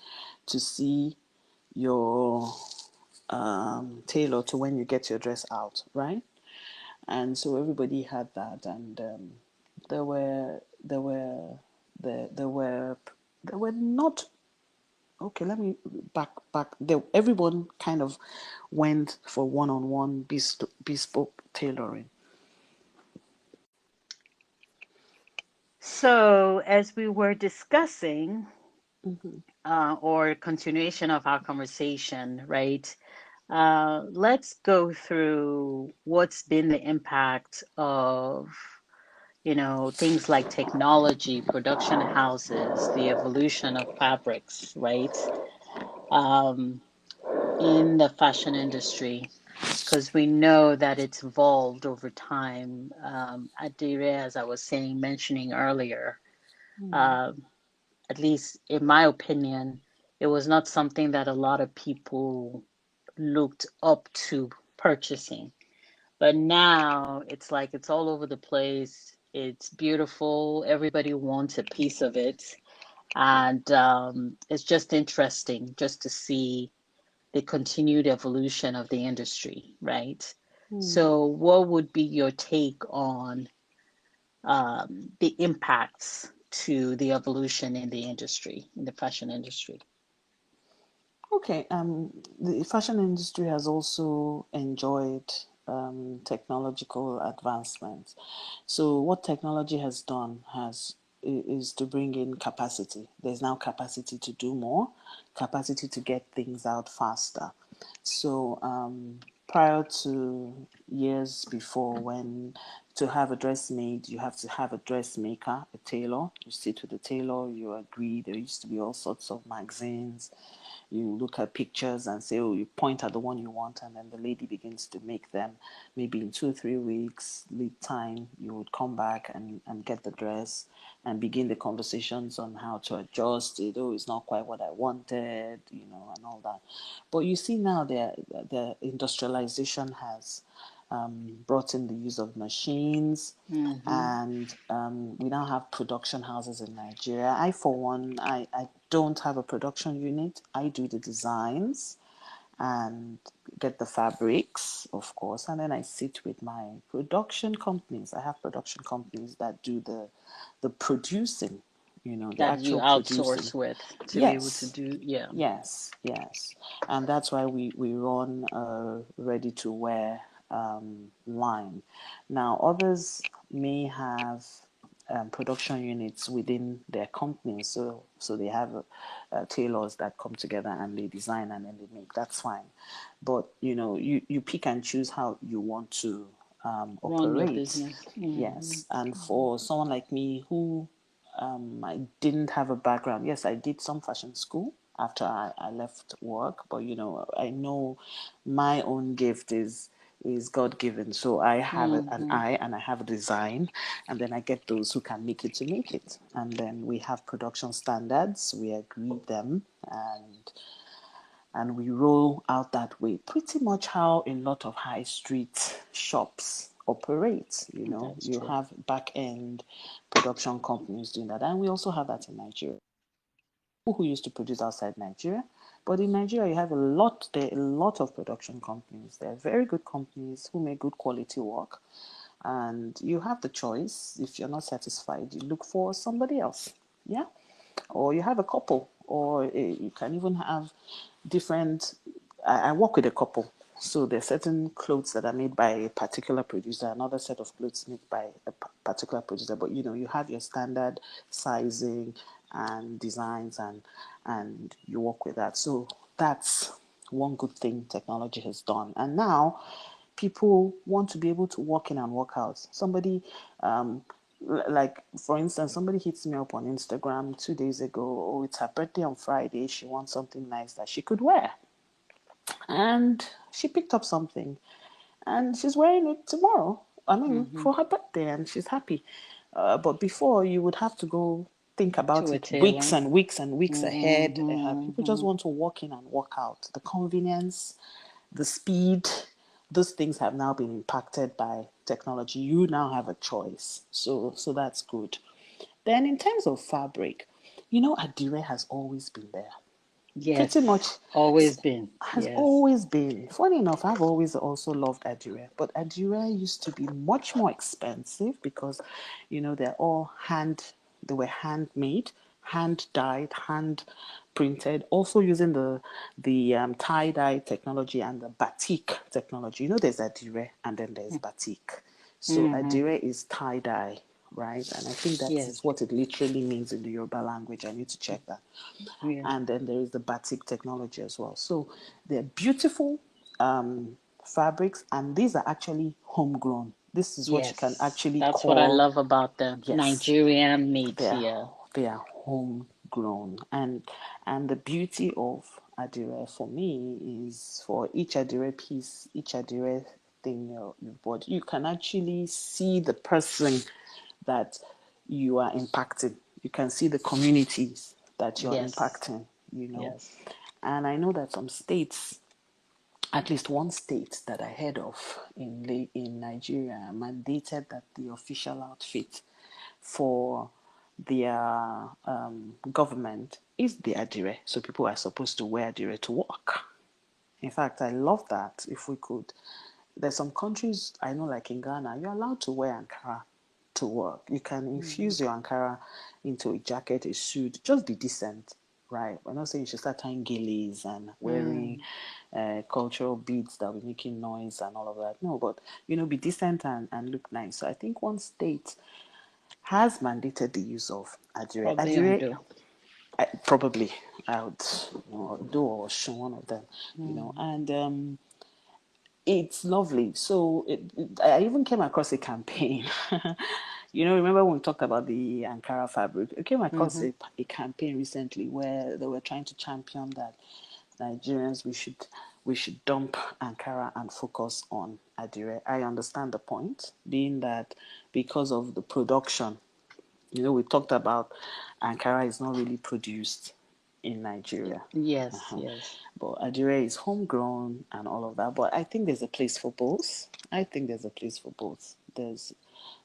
to see your tailor to when you get your dress out, right? And so everybody had that, and there were there were there were there were not okay. Let me back. Everyone kind of went for one-on-one bespoke tailoring. So, as we were discussing, or continuation of our conversation, right? Let's go through what's been the impact of, things like technology, production houses, the evolution of fabrics, right? Um, in the fashion industry, because we know that it's evolved over time. Adire, as I was saying, mentioning earlier, um, at least in my opinion, it was not something that a lot of people looked up to purchasing. But now it's like it's all over the place. It's beautiful. Everybody wants a piece of it. And it's just interesting just to see the continued evolution of the industry, right? So, what would be your take on the impacts to the evolution in the industry, in the fashion industry? Okay, the fashion industry has also enjoyed technological advancements. So what technology has done is to bring in capacity. There's now capacity to do more, capacity to get things out faster. So prior to years before, when to have a dress made, you have to have a dressmaker, a tailor. You sit with the tailor, you agree. There used to be all sorts of magazines. You look at pictures and say, oh, you point at the one you want, and then the lady begins to make them. Maybe in 2 or 3 weeks lead time, you would come back and get the dress and begin the conversations on how to adjust it. Oh, it's not quite what I wanted, and all that. But you see now the industrialization has brought in the use of machines, Mm-hmm. and we now have production houses in Nigeria. I, for one, I don't have a production unit. I do the designs and get the fabrics, of course, and then I sit with my production companies. I have production companies that do the producing, the That you actual producing. outsource with to be able to Yes, do, yeah. yes. And that's why we run a ready to wear line. Now, others may have production units within their companies, so they have tailors that come together and they design and then they make. That's fine, but you pick and choose how you want to Run your operate. business. Yes, and for someone like me who I didn't have a background, yes, I did some fashion school after I left work, but I know my own gift is God given. So I have an Mm-hmm. eye and I have a design, and then I get those who can make it to make it. And then we have production standards, we agree them, and we roll out that way. Pretty much how a lot of high street shops operate. That's You true. have back end production companies doing that, and we also have that in Nigeria. People who used to produce outside Nigeria, but in Nigeria you have there are a lot of production companies. There are very good companies who make good quality work, and you have the choice. If you're not satisfied, you look for somebody else. Yeah, or you have a couple, or you can even have different. I work with a couple, so there's certain clothes that are made by a particular producer, another set of clothes made by a particular producer. But you have your standard sizing and designs, and you work with that. So that's one good thing technology has done. And now people want to be able to walk in and walk out. Somebody, like for instance, somebody hits me up on Instagram 2 days ago. Oh, it's her birthday on Friday. She wants something nice that she could wear. And she picked up something and she's wearing it tomorrow. I mean, Mm-hmm. for her birthday, and she's happy. But before, you would have to go think about To a it weeks tailor. and weeks and weeks ahead. People just Mm-hmm. want to walk in and walk out. The convenience, the speed, those things have now been impacted by technology. You now have a choice. So that's good. Then in terms of fabric, Adire has always been there. Pretty much Yes. Always been. has Yes. always been. Funny enough, I've always also loved Adire, but Adire used to be much more expensive because, they're all they were handmade, hand dyed, hand printed, also using the tie dye technology and the batik technology. There's Adire and then there's batik. So Mm-hmm. Adire is tie dye, right? And I think that is Yes. what it literally means in the Yoruba language. I need to check that. Yeah. And then there is the batik technology as well. So they're beautiful fabrics, and these are actually homegrown. This is what you can Yes. actually That's what I call, love about them. yes, Nigerian made they are here. they are homegrown. And the beauty of Adire for me is for each Adire piece, each Adire thing you bought, you can actually see the person that you are impacting. You can see the communities that you're Yes. impacting. Yes. And I know that some states, at least one state that I heard of in Nigeria, mandated that the official outfit for their government is the adire. So people are supposed to wear adire to work. In fact, I love that. If we could, there's some countries I know, like in Ghana, you're allowed to wear Ankara to work. You can Mm-hmm. infuse your Ankara into a jacket, a suit. Just be decent, right? We're not saying you should start tying gillies and wearing cultural beads that will be making noise and all of that. No, but be decent and look nice. So I think one state has mandated the use of adire. Probably Adire, undo. probably I would do or show one of them, Mm-hmm. and it's lovely. So I even came across a campaign. Remember when we talked about the Ankara fabric? I came across Mm-hmm. a campaign recently where they were trying to champion that Nigerians we should dump Ankara and focus on Adire. I understand the point, being that because of the production, we talked about Ankara is not really produced in Nigeria. Yes. Uh-huh. Yes. But Adire is homegrown and all of that. But I think there's a place for both. I think there's a place for both. There's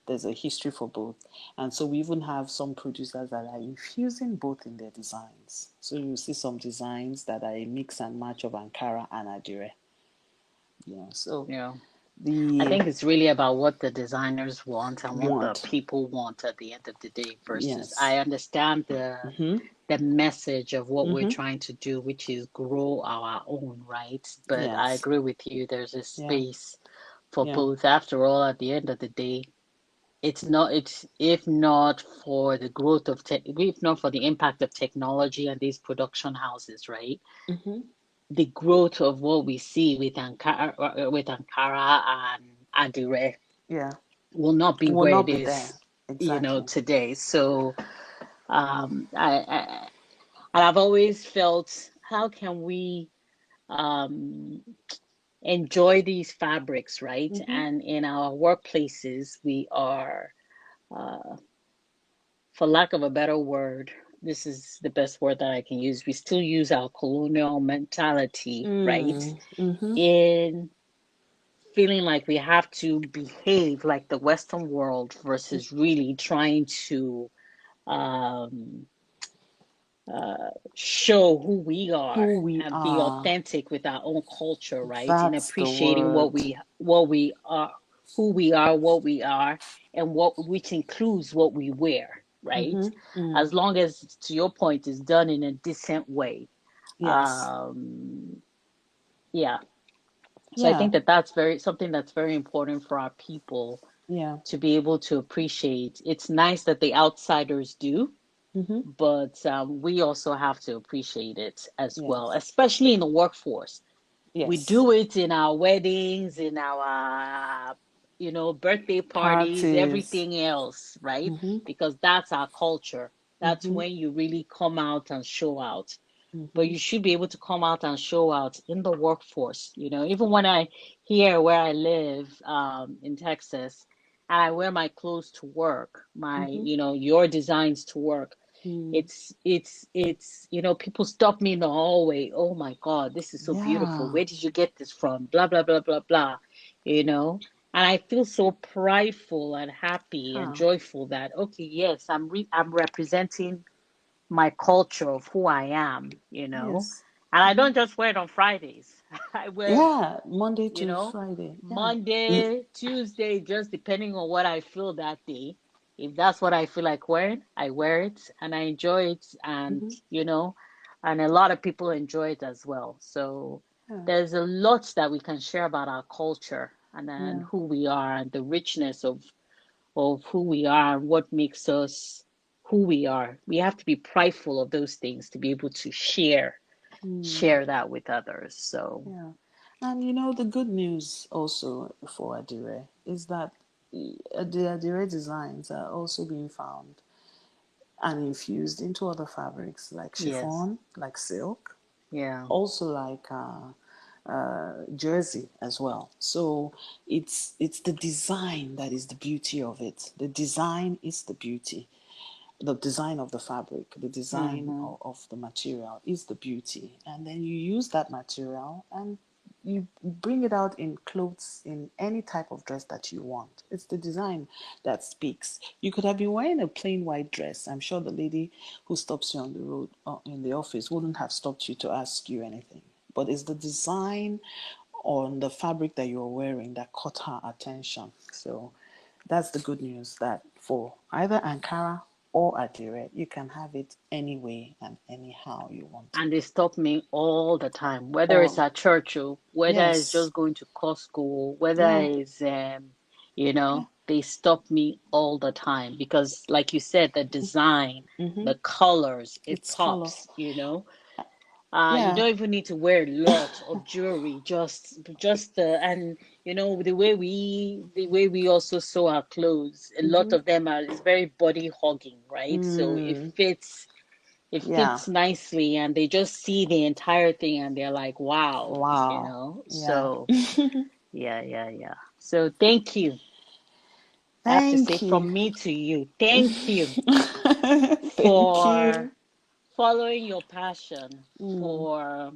a history for both. And so we even have some producers that are infusing both in their designs. So you see some designs that are a mix and match of Ankara and Adire. So Yeah. I the think it's really about what the designers want and what the want, people want at the end of the day versus yes. I understand the message of what we're trying to do, which is grow our own, right? But I Yes. agree with you, there's a Yeah. space for Yeah. both. After all, at the end of the day, it's if not for the growth of tech, if not for the impact of technology and these production houses, right? The growth of what we see with Ankara and Adire. Yeah. will not be Will where it not be there. is, Exactly. today. So I and I've always felt, how can we um, enjoy these fabrics, right? Mm-hmm. And in our workplaces, we are, uh, for lack of a better word, this is the best word that I can use. We still use our colonial mentality, right? Mm-hmm. In feeling like we have to behave like the Western world versus really trying to um, show who we are Who we and be are. authentic with our own culture, right? In That's the appreciating word. what we are, who we are, what we are, and what which includes what we wear, right? Mm-hmm. As Mm. long as, to your point, is done in a decent way. Yes. Um, yeah. So I Yeah. think that that's very something that's very important for our people Yeah. to be able to appreciate. It's nice that the outsiders do, Mm-hmm. but we also have to appreciate it as well, Yes. especially in the workforce. We Yes. do it in our weddings, in our, birthday parties, Parties. everything else, right? Mm-hmm. Because that's our culture. That's Mm-hmm. when you really come out and show out. But Mm-hmm. you should be able to come out and show out in the workforce. Even when I here where I live in Texas, and I wear my clothes to work, Mm-hmm. your designs to work, Mm. it's people stop me in the hallway. Oh my God, this is so beautiful. Yeah. Where did you get this from? Blah blah blah blah blah. You know, and I feel so prideful and happy and Huh. joyful that, okay, yes, I'm representing my culture of who I am. Yes. And I Mm-hmm. don't just wear it on Fridays. I wear it, Yeah. Monday you to know, Friday. Yeah. Monday, Tuesday, just depending on what I feel that day. If that's what I feel like wearing, I wear it and I enjoy it. And, Mm-hmm. and a lot of people enjoy it as well. So Yeah. there's a lot that we can share about our culture and then Yeah. who we are and the richness of who we are and what makes us who we are. We have to be prideful of those things to be able to Mm. share that with others. So Yeah. And the good news also for Adire is that the Adire designs are also being found and infused into other fabrics like yes, chiffon, like silk, yeah, also like jersey as well. So it's the design that is the beauty of it. The design is the beauty. The design of the fabric, the design hmm of the material is the beauty. And then you use that material and you bring it out in clothes, in any type of dress that you want. It's the design that speaks. You could have been wearing a plain white dress. I'm sure the lady who stops you on the road in the office wouldn't have stopped you to ask you anything. But it's the design on the fabric that you're wearing that caught her attention. So that's the good news, that for either Ankara or Adire, you can have it any way and anyhow you want and it. they stop me all the time, whether it's Or, at church or whether it's yes, just going to Costco, whether yeah, it's yeah, they stop me all the time because, like you said, the design, mm-hmm. the colors, it It's colorful. pops. You Yeah, don't even need to wear a lot of jewelry, just and the way we also sew our clothes. A lot mm-hmm. of them are is very body hugging, right? So Mm, it yeah, fits nicely, and they just see the entire thing and they're like, wow, wow, yeah. So yeah, yeah, yeah. So thank you. I have to say Thank you. from me to you, thank you Thank for you. following your passion Mm, for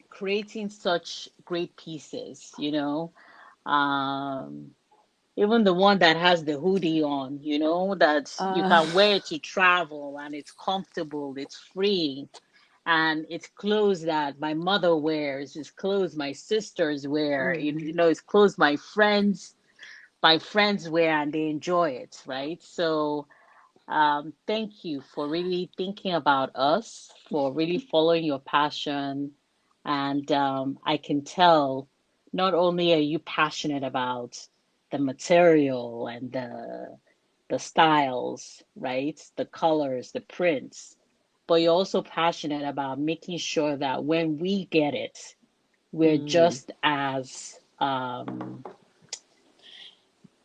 creating such great pieces, Um, even the one that has the hoodie on, that you uh, can wear to travel and it's comfortable, it's free, and it's clothes that my mother wears, it's clothes my sisters wear, mm, it's clothes my friends wear and they enjoy it, right? So thank you for really thinking about us, for really following your passion. And I can tell not only are you passionate about the material and the styles, right? The colors, the prints, but you're also passionate about making sure that when we get it, we're mm, just as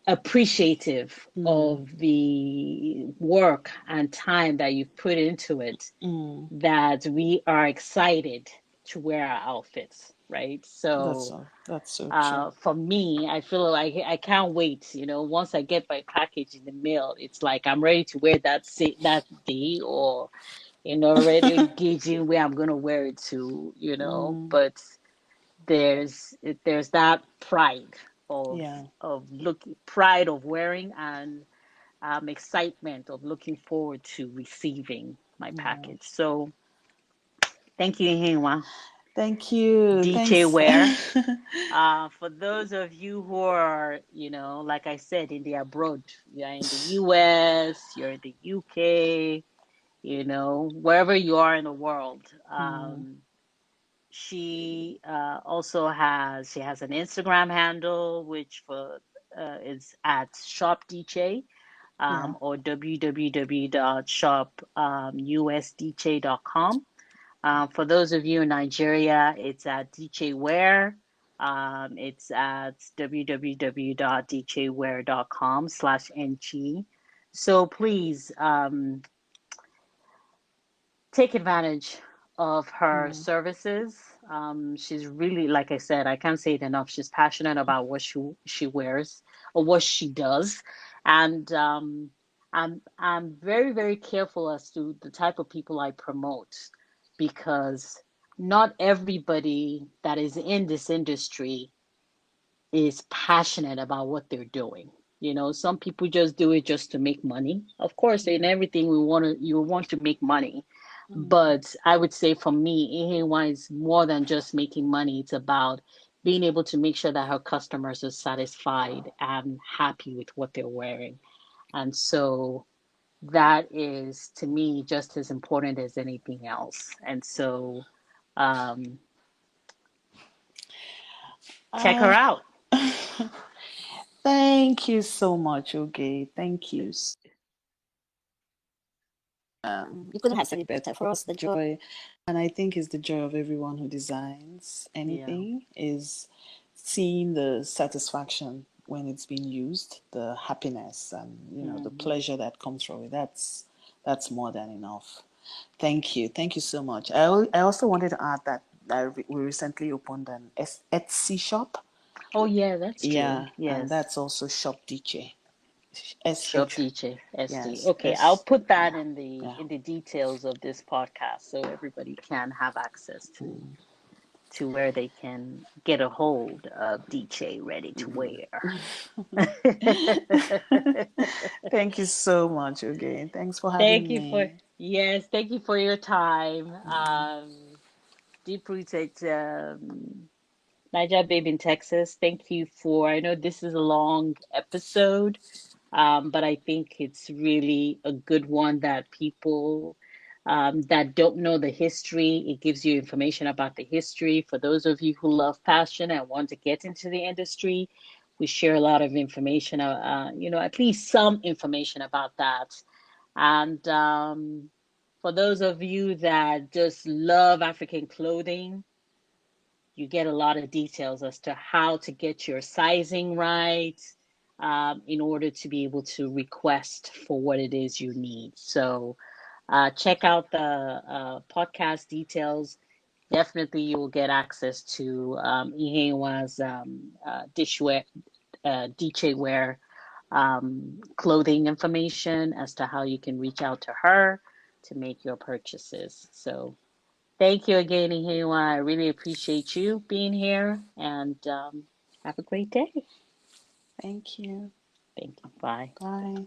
appreciative Mm. of the work and time that you've put into it Mm. that we are excited to wear our outfits, right? So That's so true. for me, I feel like I can't wait. Once I get my package in the mail, it's like I'm ready to wear that day, or already gauging where I'm gonna wear it to. Mm. But there's that pride of Yeah. pride of wearing, and excitement of looking forward to receiving my Yeah. package. So thank you, Iheyinwa. Thank you. DJ Thanks. Wear. For those of you who are, like I said, in the abroad, you're in the US, you're in the UK, wherever you are in the world. Mm. She has an Instagram handle, which is at Shop DJ, Yeah. or www.shopusdj.com. For those of you in Nigeria, it's at DJ Wear. It's at www.djwear.com/ng. So please, take advantage of her Mm. services. She's really, like I said, I can't say it enough. She's passionate about what she wears or what she does, and I'm very very careful as to the type of people I promote, because not everybody that is in this industry is passionate about what they're doing. Some people just do it just to make money. Of course, in everything you want to make money. Mm. But I would say for me, Iheyinwa is more than just making money. It's about being able to make sure that her customers are satisfied and happy with what they're wearing. And so that is, to me, just as important as anything else. And so um, check her Uh, out. Thank you so much, okay? Thank you. You couldn't have said it better. For us, the joy, and I think it's the joy of everyone who designs Yeah. anything, is seeing the satisfaction when it's being used, the happiness, and the Hmm. pleasure that comes from it. That's more than enough. Thank you so much. I also wanted to add that we recently opened an Etsy shop. Oh, yeah, that's true. Yeah, and Yes. that's also Shop DJ. Shop SH. DJ SD. Yes, Okay, I'll put that yeah, in the yeah. in the details of this podcast so everybody can have access to where they can get a hold of DJ ready to wear. Thank you so much again. Thanks for Thank having you for me. Yes, thank you for your time. Deep rooted Niger Babe in Texas. Thank you for, I know this is a long episode, but I think it's really a good one that people that don't know the history, it gives you information about the history. For those of you who love fashion and want to get into the industry, we share a lot of information, at least some information about that. And for those of you that just love African clothing, you get a lot of details as to how to get your sizing right, in order to be able to request for what it is you need. So check out the podcast details. Definitely, you will get access to Iheyinwa's dishware clothing information as to how you can reach out to her to make your purchases. So thank you again, Iheyinwa. I really appreciate you being here, and have a great day. Thank you. Thank you. Bye. Bye.